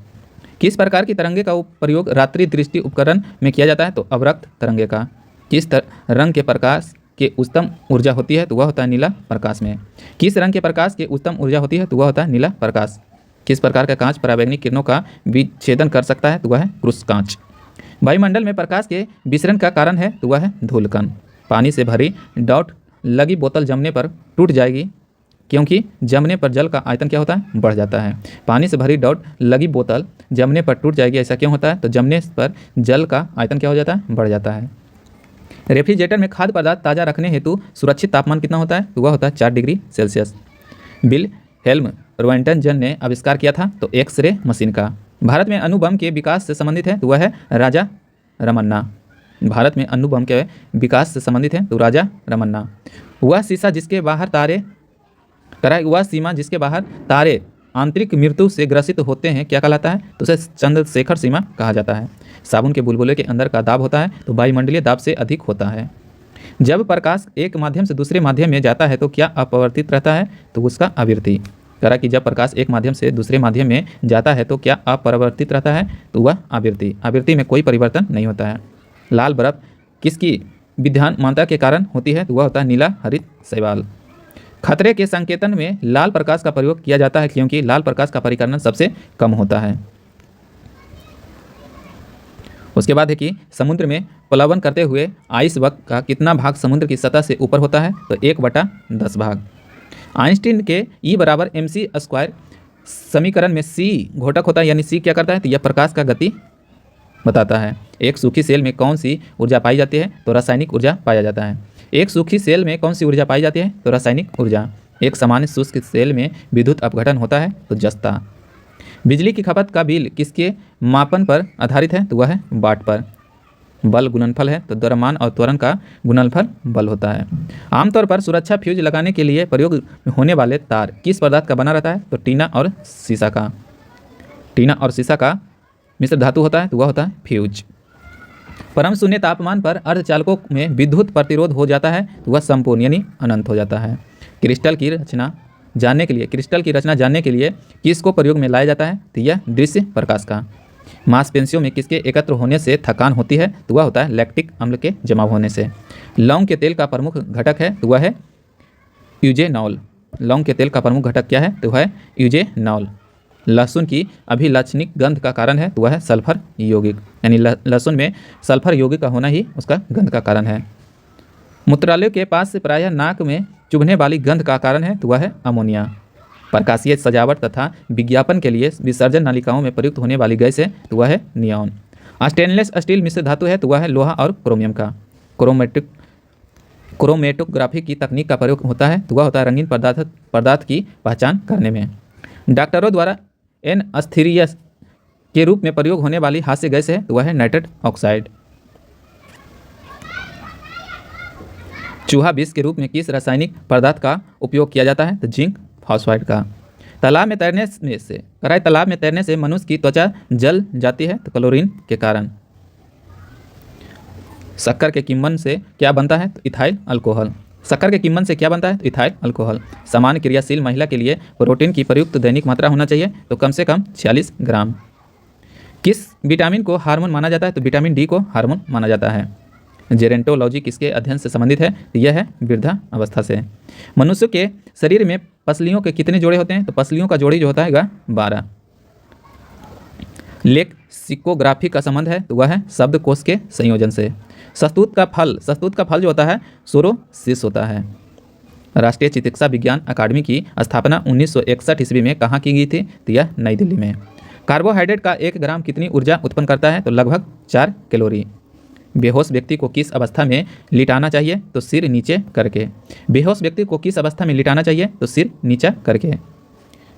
किस प्रकार की तरंगे का प्रयोग रात्रि दृष्टि उपकरण में किया जाता है? तो अवरक्त तरंगे का। किस रंग के प्रकाश के उच्चतम ऊर्जा होती है? तो वह होता है नीला प्रकाश में। किस रंग के प्रकाश के उच्चतम ऊर्जा होती है? तो वह होता है नीला प्रकाश। किस प्रकार का कांच पराबैंगनी किरणों का विच्छेदन कर सकता है? तो वह है क्रूस कांच। वायुमंडल में प्रकाश के विसरण का कारण है? तो वह है धूलकण। पानी से भरी डॉट लगी बोतल जमने पर टूट जाएगी क्योंकि जमने पर जल का आयतन क्या होता है? बढ़ जाता है। पानी से भरी डॉट लगी बोतल जमने पर टूट जाएगी, ऐसा क्यों होता है? तो जमने पर जल का आयतन क्या हो जाता है? बढ़ जाता है। रेफ्रिजरेटर में खाद्य पदार्थ ताज़ा रखने हेतु सुरक्षित तापमान कितना होता है? तो वह होता है 4 डिग्री सेल्सियस। बिल हेल्म रोएंटन ने आविष्कार किया था तो एक्सरे मशीन का। भारत में अणुबम के विकास से संबंधित है तो वह है राजा रमन्ना। भारत में अणुबम के विकास से संबंधित है तो राजा रमन्ना। वह सीमा जिसके बाहर तारे आंतरिक मृत्यु से ग्रसित होते हैं क्या कहलाता है? तो उसे चंद्रशेखर सीमा कहा जाता है। साबुन के बुलबुले के अंदर का दाब होता है तो वायुमंडलीय दाब से अधिक होता है। जब प्रकाश एक माध्यम से दूसरे माध्यम में जाता है तो क्या अपवर्तित रहता है? तो उसका आवृत्ति। करा कि जब प्रकाश एक माध्यम से दूसरे माध्यम में जाता है तो क्या अपरिवर्तित रहता है? तो वह आवृत्ति। आवृत्ति में कोई परिवर्तन नहीं होता है। लाल बर्फ किसकी विद्यमानता के कारण होती है? तो वह होता है नीला हरित शैवाल। खतरे के संकेतन में लाल प्रकाश का प्रयोग किया जाता है क्योंकि लाल प्रकाश का परिकर्णन सबसे कम होता है। उसके बाद है कि समुद्र में प्लावन करते हुए आइस बर्फ का कितना भाग समुद्र की सतह से ऊपर होता है? तो 1/10 भाग। आइंस्टीन के E बराबर mc² समीकरण में C घटक होता है, यानी C क्या करता है? तो यह प्रकाश का गति बताता है। एक सूखी सेल में कौन सी ऊर्जा पाई जाती है? तो रासायनिक ऊर्जा पाया जाता है। एक सूखी सेल में कौन सी ऊर्जा पाई जाती है? तो रासायनिक ऊर्जा। एक सामान्य शुष्क सेल में विद्युत अपघटन होता है, तो जस्ता। बिजली की खपत का बिल किसके मापन पर आधारित है? तो वह है वाट पर। बल गुणनफल है, तो द्रव्यमान और त्वरण का गुणनफल बल होता है। आमतौर पर सुरक्षा फ्यूज लगाने के लिए प्रयोग होने वाले तार किस पदार्थ का बना रहता है? तो टीना और सीसा का। टीना और सीसा का मिश्र धातु होता है, तो वह होता है फ्यूज। परम शून्य तापमान पर अर्धचालकों में विद्युत प्रतिरोध हो जाता है, तो वह संपूर्ण यानी अनंत हो जाता है। क्रिस्टल की रचना जानने के लिए किसको प्रयोग में लाया जाता है? तो यह दृश्य प्रकाश का। मांसपेशियों में किसके एकत्र होने से थकान होती है? तो वह होता है लैक्टिक अम्ल के जमा होने से। लौंग के तेल का प्रमुख घटक है, तो वह है यूजेनॉल। लौंग के तेल का प्रमुख घटक क्या है? तो वह है यूजेनॉल। लहसुन की अभिलाक्षणिक गंध का कारण है, तो वह है सल्फर यौगिक, यानी लहसुन में सल्फर यौगिक का होना ही उसका गंध का कारण है। मूत्रालय के पास से प्रायः नाक में चुभने वाली गंध का कारण है, तो वह है अमोनिया। प्रकाशीय सजावट तथा विज्ञापन के लिए विसर्जन नालिकाओं में प्रयुक्त होने वाली गैस है, तो वह है नियॉन। स्टेनलेस स्टील मिश्र धातु है, तो वह है लोहा और क्रोमियम का। क्रोमेटोग्राफी की तकनीक का प्रयोग होता है, तो वह होता है रंगीन पदार्थ की पहचान करने में। डॉक्टरों द्वारा एन अस्थिरियस के रूप में प्रयोग होने वाली हास्य गैस है, तो वह है नाइट्रस ऑक्साइड। चूहा विष के रूप में किस रासायनिक पदार्थ का उपयोग किया जाता है? तो जिंक फॉस्फाइड का। तालाब में तैरने से मनुष्य की त्वचा जल जाती है, तो क्लोरीन के कारण। शक्कर के किण्वन से क्या बनता है? तो इथाइल अल्कोहल। शक्कर के किण्वन से क्या बनता है? तो इथाइल अल्कोहल। सामान्य क्रियाशील महिला के लिए प्रोटीन की प्रयुक्त दैनिक मात्रा होना चाहिए, तो कम से कम 46 ग्राम। किस विटामिन को हार्मोन माना जाता है? तो विटामिन डी को हार्मोन माना जाता है। जेरेंटोलॉजी किसके अध्ययन से संबंधित है? तो यह है वृद्धा अवस्था से। मनुष्य के शरीर में पसलियों के कितने जोड़े होते हैं? तो पसलियों का जोड़ी जो होता है 12। लेक्सिकोग्राफी का संबंध है, तो वह है शब्दकोश के संयोजन से। शहतूत का फल जो होता है सोरोसिस होता है। राष्ट्रीय चिकित्सा विज्ञान अकादमी की स्थापना 1961 ईस्वी में कहाँ की गई थी? तो यह नई दिल्ली में। कार्बोहाइड्रेट का 1 ग्राम कितनी ऊर्जा उत्पन्न करता है? तो लगभग 4 कैलोरी। बेहोश व्यक्ति को किस अवस्था में लिटाना चाहिए? तो सिर नीचे करके। बेहोश व्यक्ति को किस अवस्था में लिटाना चाहिए? तो सिर नीचा करके।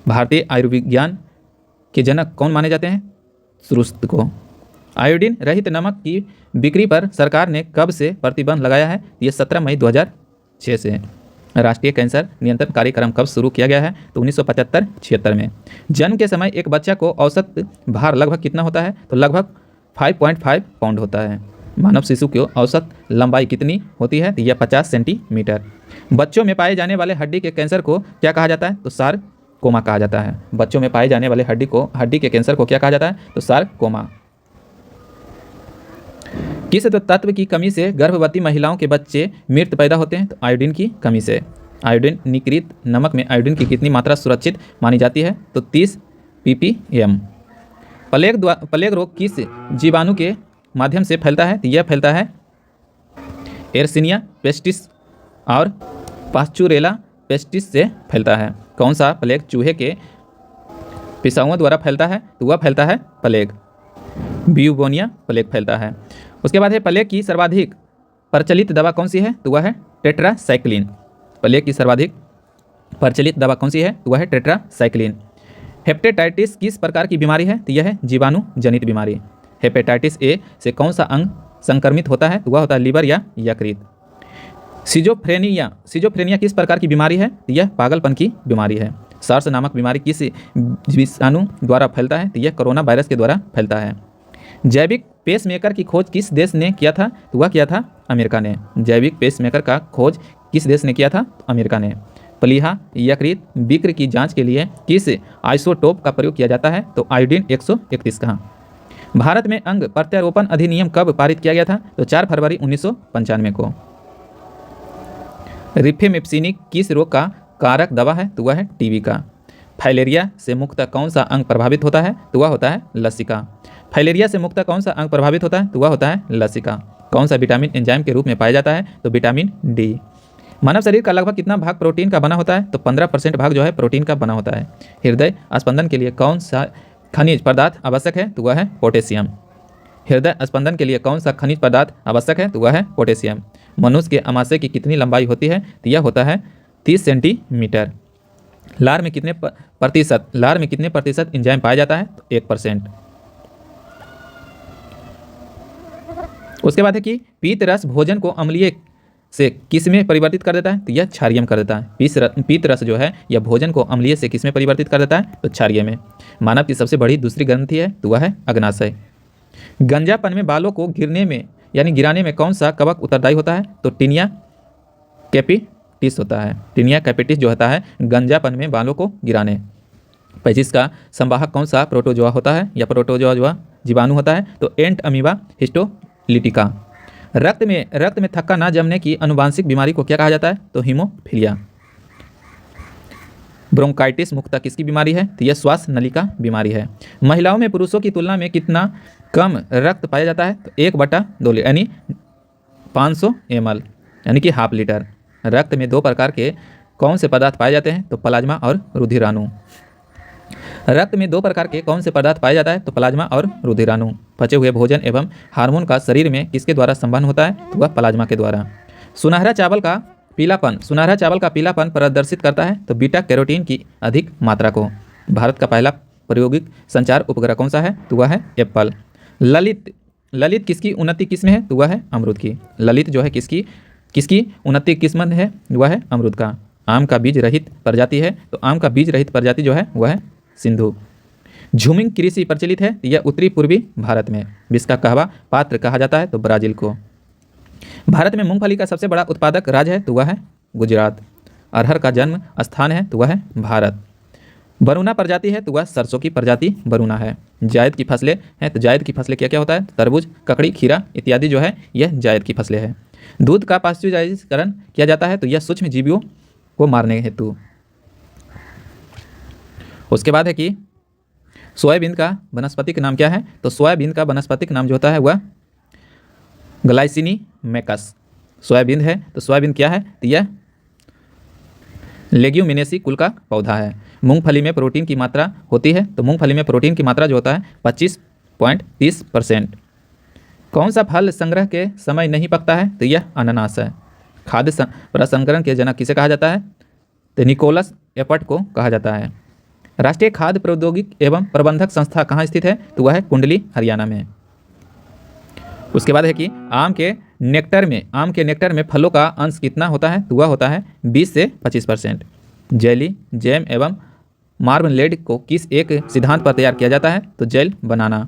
भारतीय आयुर्विज्ञान के जनक कौन माने जाते हैं? श्रुत को। आयोडीन रहित नमक की बिक्री पर सरकार ने कब से प्रतिबंध लगाया है? ये 17 मई 2006 से। राष्ट्रीय कैंसर नियंत्रण कार्यक्रम कब शुरू किया गया है? तो 1975-76 में। जन्म के समय एक बच्चा को औसत भार लगभग कितना होता है? तो लगभग 5.5 पाउंड होता है। मानव शिशु की औसत लंबाई कितनी होती है? तो यह 50 सेंटीमीटर। बच्चों में पाए जाने वाले हड्डी के कैंसर को क्या कहा जाता है? तो सारकोमा कहा जाता है। बच्चों में पाए जाने वाले हड्डी के कैंसर को क्या कहा जाता है? तो सारकोमा। किस तत्व की कमी से गर्भवती महिलाओं के बच्चे मृत पैदा होते हैं? तो आयोडीन की कमी से। आयोडीन निक्रित नमक में आयोडीन की कितनी मात्रा सुरक्षित मानी जाती है? तो 30 ppm। प्लेग रोग किस जीवाणु के माध्यम से फैलता है? तो यह फैलता है एर्सिनिया पेस्टिस और पास्चुरेला पेस्टिस से फैलता है। कौन सा प्लेग चूहे के पिसाओं द्वारा फैलता है? तो वह फैलता है प्लेग। ब्यूबोनिया प्लेग फैलता है। उसके बाद है प्लेग की सर्वाधिक प्रचलित दवा कौन सी है? तो वह है टेट्रासाइक्लिन। प्लेग की सर्वाधिक प्रचलित दवा कौन सी है? तो वह है टेट्रासाइक्लिन। हेपेटाइटिस किस प्रकार की बीमारी है? तो यह है जीवाणु जनित बीमारी। हेपेटाइटिस ए से कौन सा अंग संक्रमित होता है? तो वह होता है लीवर या यकृत। सिजोफ्रेनिया किस प्रकार की बीमारी है? तो यह पागलपन की बीमारी है। सार्स नामक बीमारी किस विषाणु द्वारा फैलता है? तो यह कोरोना वायरस के द्वारा फैलता है। जैविक पेसमेकर की खोज किस देश ने किया था? तो वह किया था अमेरिका ने। जैविक पेसमेकर का खोज किस देश ने किया था? तो अमेरिका ने। प्लीहा यकृत विकृ की जांच के लिए किस आइसोटोप का प्रयोग किया जाता है? तो आयोडीन 131 का। भारत में अंग प्रत्यारोपण अधिनियम कब पारित किया गया था? तो 4 फरवरी 1995 को। रिफेमिप्सिन किस रोग का कारक दवा है? तो वह है टीबी का। फाइलेरिया से मुक्त कौन सा अंग प्रभावित होता है? तो वह होता है लसिका। फाइलेरिया से मुक्त कौन सा अंग प्रभावित होता है? तो वह होता है लसिका। कौन सा विटामिन एंजाइम के रूप में पाया जाता है? तो विटामिन डी। मानव शरीर का लगभग कितना भाग प्रोटीन का बना होता है? तो 15% भाग जो है प्रोटीन का बना होता है। हृदय स्पंदन के लिए कौन सा खनिज पदार्थ आवश्यक है? तो वह है पोटेशियम। हृदय स्पंदन के लिए कौन सा खनिज पदार्थ आवश्यक है? तो वह है पोटेशियम। मनुष्य के अमाशय की कितनी लंबाई होती है? तो यह होता है 30 सेंटीमीटर। लार में कितने प्रतिशत एंजाइम पाया जाता है? तो 1%। उसके बाद है कि पीत रस भोजन को अम्लीय से किस में परिवर्तित कर देता है? तो यह क्षारीय में कर देता है। पीत रस जो है यह भोजन को अम्लीय से किस में परिवर्तित कर देता है? तो क्षारीय में। मानव की सबसे बड़ी दूसरी ग्रंथि है तो वह है अग्नाशय। गंजापन में बालों को गिराने में कौन सा कवक उत्तरदायी होता है? तो टीनिया कैपिटिस होता है। टीनिया कैपिटिस जो होता है गंजापन में बालों को गिराने। 25 का संवाहक कौन सा प्रोटोजोआ होता है या प्रोटोजोआ जीवाणु होता है? तो एंट अमीबा हिस्टोलिटिका। रक्त में थक्का ना जमने की आनुवांशिक बीमारी को क्या कहा जाता है? तो हीमोफीलिया। ब्रोंकाइटिस मुख्यतः किसकी बीमारी है? तो यह श्वास नली का बीमारी है। महिलाओं में पुरुषों की तुलना में कितना कम रक्त पाया जाता है? तो 1/2 लीटर यानी 500 ml यानी कि ½ लीटर। रक्त में 2 प्रकार के कौन से पदार्थ पाए जाते हैं? तो प्लाज्मा और रुधिराणु। रक्त में 2 प्रकार के कौन से पदार्थ पाया जाता है? तो प्लाज्मा और रुधिराणु। पचे हुए भोजन एवं हार्मोन का शरीर में किसके द्वारा संवहन होता है? तो वह प्लाज्मा के द्वारा। सुनहरा चावल का पीलापन प्रदर्शित करता है तो बीटा कैरोटीन की अधिक मात्रा को। भारत का पहला प्रायोगिक संचार उपग्रह कौन सा है? तो वह है एप्पल। ललित किसकी उन्नति किस्म है? तो वह है अमरूद की। ललित जो है किसकी उन्नति किस्म है? वह है अमरूद का। आम का बीज रहित प्रजाति है तो आम का बीज रहित प्रजाति जो है वह है सिंधु। झूमिंग कृषि प्रचलित है यह उत्तरी पूर्वी भारत में। विश्व का कहवा पात्र कहा जाता है? तो ब्राजील को। भारत में मूंगफली का सबसे बड़ा उत्पादक राज्य है तो वह है गुजरात। अरहर का जन्म स्थान है तो वह है भारत। बरूना प्रजाति है तो वह सरसों की प्रजाति बरूना है। जायद की फसलें हैं तो जायद की फसलें क्या क्या होता है? तरबूज, ककड़ी, खीरा इत्यादि जो है यह जायद की फसलें हैं। दूध का पाश्चुराइजीकरण किया जाता है तो यह सूक्ष्म जीवियों को मारने हेतु। उसके बाद है कि सोयाबीन का वनस्पतिक नाम क्या है? तो सोयाबीन का वनस्पतिक नाम जो होता है वह ग्लाइसिनी मैकस। सोयाबीन है तो सोयाबीन क्या है? तो यह लेग्यूमिनेसी कुल का पौधा है। मूंगफली में प्रोटीन की मात्रा होती है तो मूंगफली में प्रोटीन की मात्रा जो होता है 25.30%। कौन सा फल संग्रह के समय नहीं पकता है? तो यह अनानास है। खाद्य प्रसंस्करण के जनक किसे कहा जाता है? तो निकोलस एपट को कहा जाता है। राष्ट्रीय खाद्य प्रौद्योगिकी एवं प्रबंधक संस्था कहाँ स्थित है? तो वह है कुंडली हरियाणा में। उसके बाद है कि आम के नेक्टर में फलों का अंश कितना होता है? तो वह होता है 20 से 25%। जेली, जैम एवं मार्मलेड को किस एक सिद्धांत पर तैयार किया जाता है? तो जेल बनाना।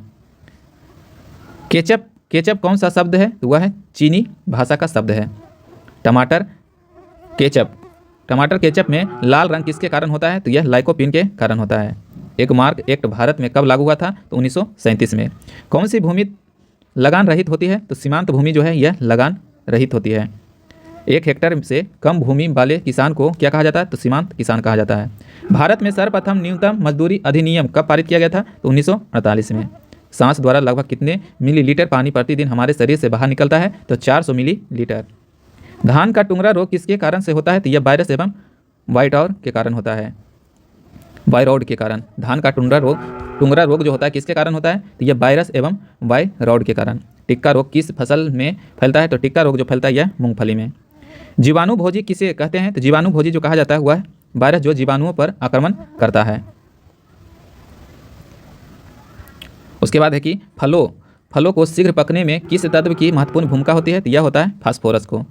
केचप कौन सा शब्द है? तो वह है चीनी भाषा का शब्द है। टमाटर केचप में लाल रंग किसके कारण होता है? तो यह लाइकोपीन के कारण होता है। एक मार्क एक्ट भारत में कब लागू हुआ था? तो 1937 में। कौन सी भूमि लगान रहित होती है? तो सीमांत भूमि जो है यह लगान रहित होती है। 1 हेक्टेयर से कम भूमि वाले किसान को क्या कहा जाता है? तो सीमांत किसान कहा जाता है। भारत में सर्वप्रथम न्यूनतम मजदूरी अधिनियम कब पारित किया गया था? तो 1948 में। सांस द्वारा लगभग कितने मिलीलीटर पानी प्रतिदिन हमारे शरीर से बाहर निकलता है? तो 400 मिलीलीटर। धान का टुंगरा रोग किसके कारण से होता है? तो यह वायरस एवं वाइटऔर के कारण होता है। वायरॉड के कारण। धान का टुंगरा रोग जो होता है किसके कारण होता है? तो यह वायरस एवं वायरॉड के कारण। टिक्का रोग किस फसल में फैलता है? तो टिक्का रोग जो फैलता है यह मूंगफली में। जीवाणु भोजी किसे कहते हैं? तो जीवाणु भोजी जो कहा जाता है वह वायरस जो जीवाणुओं पर आक्रमण करता है। उसके बाद है कि फलों को शीघ्र पकने में किस तत्व की महत्वपूर्ण भूमिका होती है? तो यह होता है फास्फोरस को।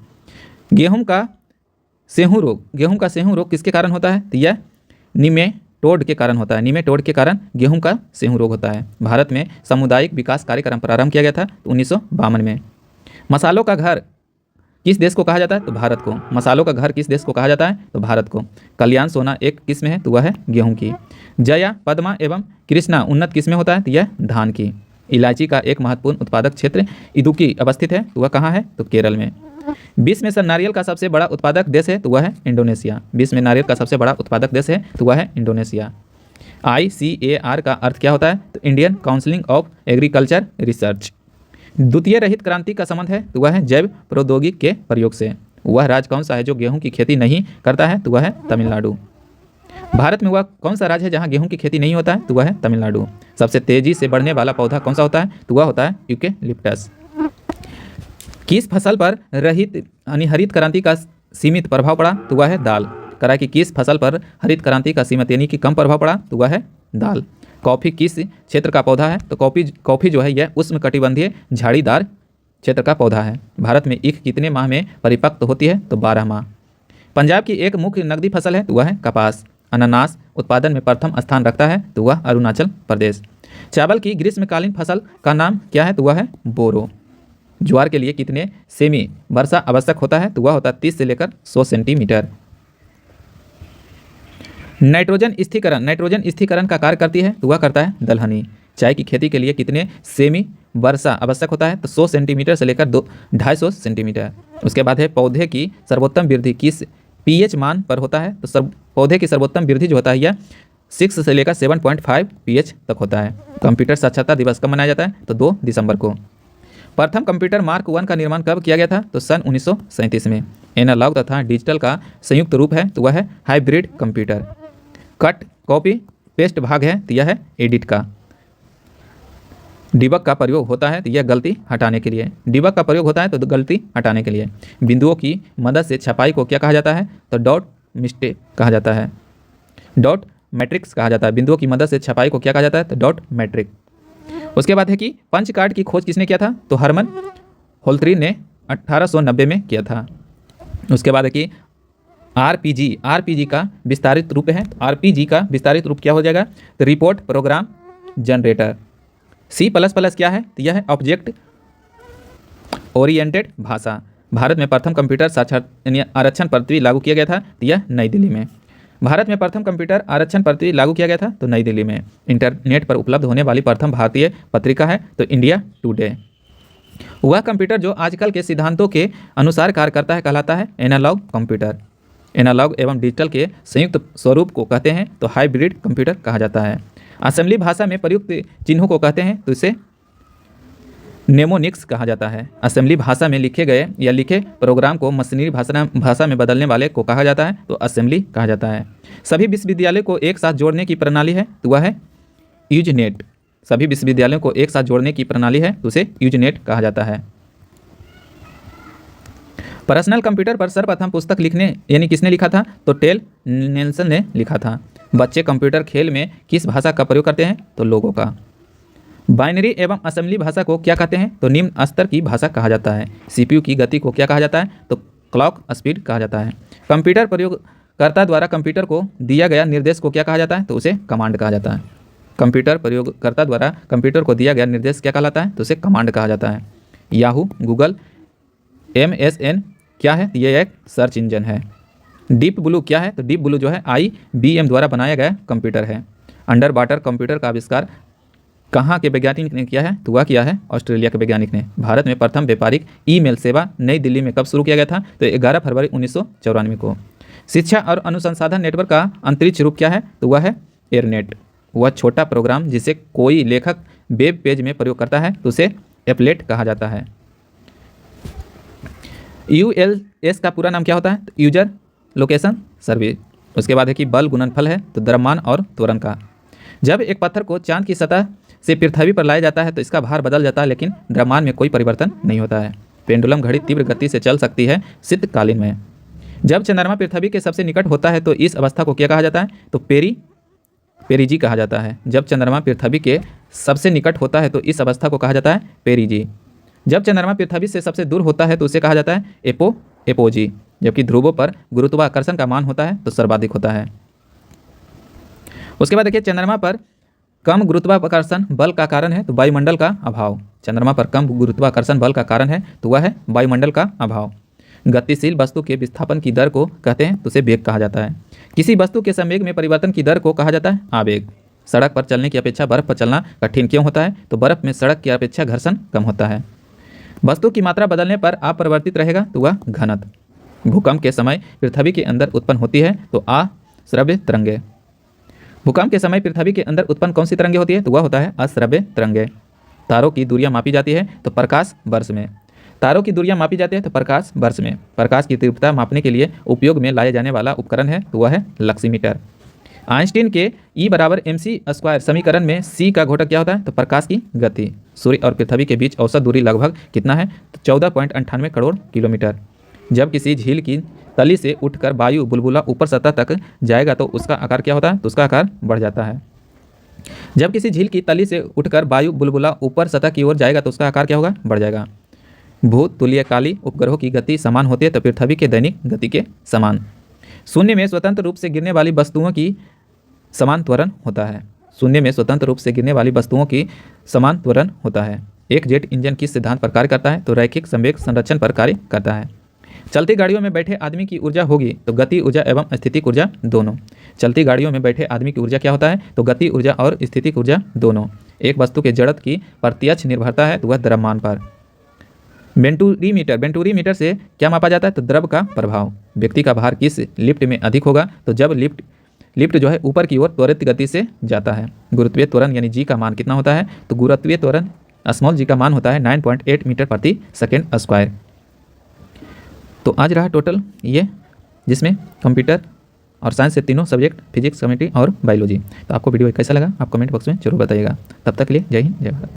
गेहूं का सेहूं रोग किसके कारण होता है? तो यह निमेटोड के कारण होता है। निमेटोड के कारण गेहूं का सेहूं रोग होता है। भारत में सामुदायिक विकास कार्यक्रम प्रारंभ किया गया था 1952 में। मसालों का घर किस देश को कहा जाता है? तो भारत को। मसालों का घर किस देश को कहा जाता है? तो भारत को। कल्याण सोना एक किस्म है, तो वह है गेहूं की। जया, पद्मा एवं कृष्णा उन्नत किस्में होता है, तो यह धान की। इलायची का एक महत्वपूर्ण उत्पादक क्षेत्र इदुक्की अवस्थित है, तो वह कहाँ है? तो केरल में। विश्व में नारियल का सबसे बड़ा उत्पादक देश है, तो वह है इंडोनेशिया। विश्व में नारियल का सबसे बड़ा उत्पादक देश है, तो वह है इंडोनेशिया। ICAR का अर्थ क्या होता है? तो Indian council of agriculture research. द्वितीय रहित क्रांति का संबंध है, तो वह है जैव प्रौद्योगिकी के प्रयोग से। वह राज्य कौन सा है जो गेहूं की खेती नहीं करता है? तो वह है तमिलनाडु। भारत में वह कौन सा राज्य है जहां गेहूं की खेती नहीं होता है? तो वह है तमिलनाडु। सबसे तेजी से बढ़ने वाला पौधा कौन सा होता है? तो वह होता है यूकेलिप्टस। किस फसल पर हरित क्रांति का सीमित प्रभाव पड़ा? तो वह है दाल। करा कि किस फसल पर हरित क्रांति का सीमित यानी कि कम प्रभाव पड़ा? तो वह है दाल। कॉफ़ी किस क्षेत्र का पौधा है? तो कॉफ़ी जो है यह उष्णकटिबंधीय झाड़ीदार क्षेत्र का पौधा है। भारत में ईख कितने माह में परिपक्व होती है? तो 12 माह। पंजाब की एक मुख्य नकदी फसल है, तो वह है कपास। अनानास उत्पादन में प्रथम स्थान रखता है, तो वह अरुणाचल प्रदेश। चावल की ग्रीष्मकालीन फसल का नाम क्या है? तो वह है बोरो। ज्वार के लिए कितने सेमी वर्षा आवश्यक होता है? तो वह होता है 30 से लेकर 100 सेंटीमीटर। नाइट्रोजन स्थिरीकरण का कार्य करती है, तो वह करता है दलहनी। चाय की खेती के लिए कितने सेमी वर्षा आवश्यक होता है? तो 100 सेंटीमीटर से लेकर 250 सेंटीमीटर। उसके बाद है पौधे की सर्वोत्तम वृद्धि किस pH मान पर होता है? तो पौधे की सर्वोत्तम वृद्धि जो होता है यह 6 से लेकर 7.5 pH तक होता है। कंप्यूटर साक्षरता दिवस कब मनाया जाता है? तो 2 दिसंबर को। प्रथम कंप्यूटर मार्क 1 का निर्माण कब किया गया था? तो सन 1937 में। एनालॉग तथा डिजिटल का संयुक्त रूप है, तो वह है hybrid computer. Cut copy paste भाग है, तो यह है एडिट का। डिबग का प्रयोग होता है, तो यह गलती हटाने के लिए। डिबग का प्रयोग होता है तो गलती हटाने के लिए। बिंदुओं की मदद से छपाई को क्या कहा जाता है? तो डॉट मिस्टेक कहा जाता है, डॉट मैट्रिक्स कहा जाता है। बिंदुओं की मदद से छपाई को क्या कहा जाता है? तो डॉट मैट्रिक। उसके बाद है कि पंच कार्ड की खोज किसने किया था? तो हरमन होल्ट्री ने 1890 में किया था। उसके बाद है कि आरपीजी का विस्तारित रूप है। आरपीजी का विस्तारित रूप क्या हो जाएगा? तो रिपोर्ट प्रोग्राम जनरेटर। C++ क्या है? तो यह है ऑब्जेक्ट ओरिएंटेड भाषा। भारत में प्रथम कंप्यूटर साक्षरता आरक्षण पद्धति लागू किया गया था, तो यह नई दिल्ली में। भारत में प्रथम कंप्यूटर आरक्षण पद्धति लागू किया गया था, तो नई दिल्ली में। इंटरनेट पर उपलब्ध होने वाली प्रथम भारतीय पत्रिका है, तो इंडिया टुडे। वह कंप्यूटर जो आजकल के सिद्धांतों के अनुसार कार्य करता है कहलाता है एनालॉग कंप्यूटर। एनालॉग एवं डिजिटल के संयुक्त स्वरूप को कहते हैं, तो हाइब्रिड कंप्यूटर कहा जाता है। असेंबली भाषा में प्रयुक्त चिन्हों को कहते हैं, तो इसे नेमोनिक्स कहा जाता है। असेंबली भाषा में लिखे गए या लिखे प्रोग्राम को मशीनरी भाषा में बदलने वाले को कहा जाता है, तो असेंबली कहा जाता है। सभी विश्वविद्यालयों को एक साथ जोड़ने की प्रणाली है, तो वह है यूजनेट। सभी विश्वविद्यालयों को एक साथ जोड़ने की प्रणाली है, तो उसे यूजनेट कहा जाता है। पर्सनल कंप्यूटर पर सर्वप्रथम पुस्तक लिखने यानी किसने लिखा था? तो टेल नेल्सन ने लिखा था। बच्चे कंप्यूटर खेल में किस भाषा का प्रयोग करते हैं? तो लोगों का। बाइनरी एवं असेंबली भाषा को क्या कहते हैं? तो निम्न स्तर की भाषा कहा जाता है। CPU की गति को क्या कहा जाता है? तो क्लॉक स्पीड कहा जाता है। कंप्यूटर प्रयोगकर्ता द्वारा कंप्यूटर को दिया गया निर्देश को क्या कहा जाता है? तो उसे कमांड कहा जाता है। कंप्यूटर प्रयोगकर्ता द्वारा कंप्यूटर को दिया गया निर्देश क्या कहलाता है? तो उसे कमांड कहा जाता है। याहू, गूगल, MSN क्या है? यह एक सर्च इंजन है। डीप ब्लू क्या है? तो डीप ब्लू जो है IBM द्वारा बनाया गया कंप्यूटर है। अंडर वाटर कंप्यूटर का आविष्कार कहाँ के वैज्ञानिक ने किया है? तो वह किया है ऑस्ट्रेलिया के वैज्ञानिक ने। भारत में प्रथम व्यापारिक ईमेल सेवा नई दिल्ली में कब शुरू किया गया था? तो 11 फरवरी 1994 को। शिक्षा और अनुसंधान नेटवर्क का अंतरिक्ष रूप क्या है? तो वह है एयरनेट। वह छोटा प्रोग्राम जिसे कोई लेखक वेब पेज में प्रयोग करता है, तो उसे एप्लेट कहा जाता है। ULS का पूरा नाम क्या होता है? तो यूजर लोकेशन सर्विस। उसके बाद है कि बल गुणनफल है, तो द्रव्यमान और त्वरण का। जब एक पत्थर को चांद की सतह से पृथ्वी पर लाया जाता है, तो इसका भार बदल जाता है, लेकिन द्रव्यमान में कोई परिवर्तन नहीं होता है। पेंडुलम घड़ी तीव्र गति से चल सकती है शीतकालीन में। जब चंद्रमा पृथ्वी के सबसे निकट होता है, तो इस अवस्था को क्या कहा जाता है? तो पेरिजी कहा जाता है। जब चंद्रमा पृथ्वी के सबसे निकट होता है, तो इस अवस्था को कहा जाता है पेरिजी। जब चंद्रमा पृथ्वी से सबसे दूर होता है, तो उसे कहा जाता है एपोजी। जबकि ध्रुवों पर गुरुत्वाकर्षण का मान होता है, तो सर्वाधिक होता है। उसके बाद देखिए चंद्रमा पर कम गुरुत्वाकर्षण बल का कारण है तो वायुमंडल का अभाव। चंद्रमा पर कम गुरुत्वाकर्षण बल का कारण है तो वह है वायुमंडल का अभाव। गतिशील वस्तु के विस्थापन की दर को कहते हैं तो उसे वेग कहा जाता है। किसी वस्तु के संवेग में परिवर्तन की दर को कहा जाता है आवेग। सड़क पर चलने की अपेक्षा बर्फ पर चलना कठिन क्यों होता है तो बर्फ में सड़क की अपेक्षा घर्षण कम होता है। वस्तु की मात्रा बदलने पर अपरिवर्तित रहेगा तो वह घनत्व। भूकंप के समय पृथ्वी के अंदर उत्पन्न होती है तो अश्रव्य तरंगे। भूकंप के समय पृथ्वी के अंदर उत्पन्न कौन सी तरंगे होती है तो वह होता है अश्रव्य तरंगे। तारों की दूरियां मापी जाती है तो प्रकाश वर्ष में। तारों की दूरियां मापी जाती है तो प्रकाश वर्ष में। प्रकाश की तीव्रता मापने के लिए उपयोग में लाया जाने वाला उपकरण है तो वह है लक्सीमीटर। आइंस्टीन के E बराबर mc² समीकरण में c का घटक क्या होता है तो प्रकाश की गति। सूर्य और पृथ्वी के बीच औसत दूरी लगभग कितना है तो 14.98 करोड़ किलोमीटर। जब किसी झील की तली से उठकर वायु बुलबुला ऊपर सतह तक जाएगा तो उसका आकार क्या होता है तो उसका आकार बढ़ जाता है। जब किसी झील की तली से उठकर वायु बुलबुला ऊपर सतह की ओर जाएगा तो उसका आकार क्या होगा बढ़ जाएगा। भूतुल्यकाली उपग्रहों की गति समान होती है तो पृथ्वी के दैनिक गति के समान। शून्य में स्वतंत्र रूप से गिरने वाली वस्तुओं की समान त्वरण होता है। शून्य में स्वतंत्र रूप से गिरने वाली वस्तुओं की समान त्वरण होता है। एक जेट इंजन किस सिद्धांत पर कार्य करता है तो रैखिक संवेग संरक्षण पर कार्य करता है। चलती गाड़ियों में बैठे आदमी की ऊर्जा होगी तो गति ऊर्जा एवं स्थितिक ऊर्जा दोनों। चलती गाड़ियों में बैठे आदमी की ऊर्जा क्या होता है तो गति ऊर्जा और स्थितिक ऊर्जा दोनों। एक वस्तु के जड़त्व की प्रत्यक्ष निर्भरता है तो वह द्रव्यमान पर। बेंटूरीमीटर से क्या मापा जाता है तो द्रव का प्रभाव। व्यक्ति का भार किस लिफ्ट में अधिक होगा तो जब लिफ्ट जो है ऊपर की ओर त्वरित गति से जाता है। गुरुत्वीय त्वरण यानी जी का मान कितना होता है तो गुरुत्वीय त्वरण स्मॉल जी का मान होता है 9.8 मीटर प्रति सेकेंड स्क्वायर। तो आज रहा टोटल ये, जिसमें कंप्यूटर और साइंस से तीनों सब्जेक्ट फिजिक्स, केमिस्ट्री और बायोलॉजी। तो आपको वीडियो कैसा लगा आप कमेंट बॉक्स में जरूर बताइएगा। तब तक के लिए जय हिंद जय भारत।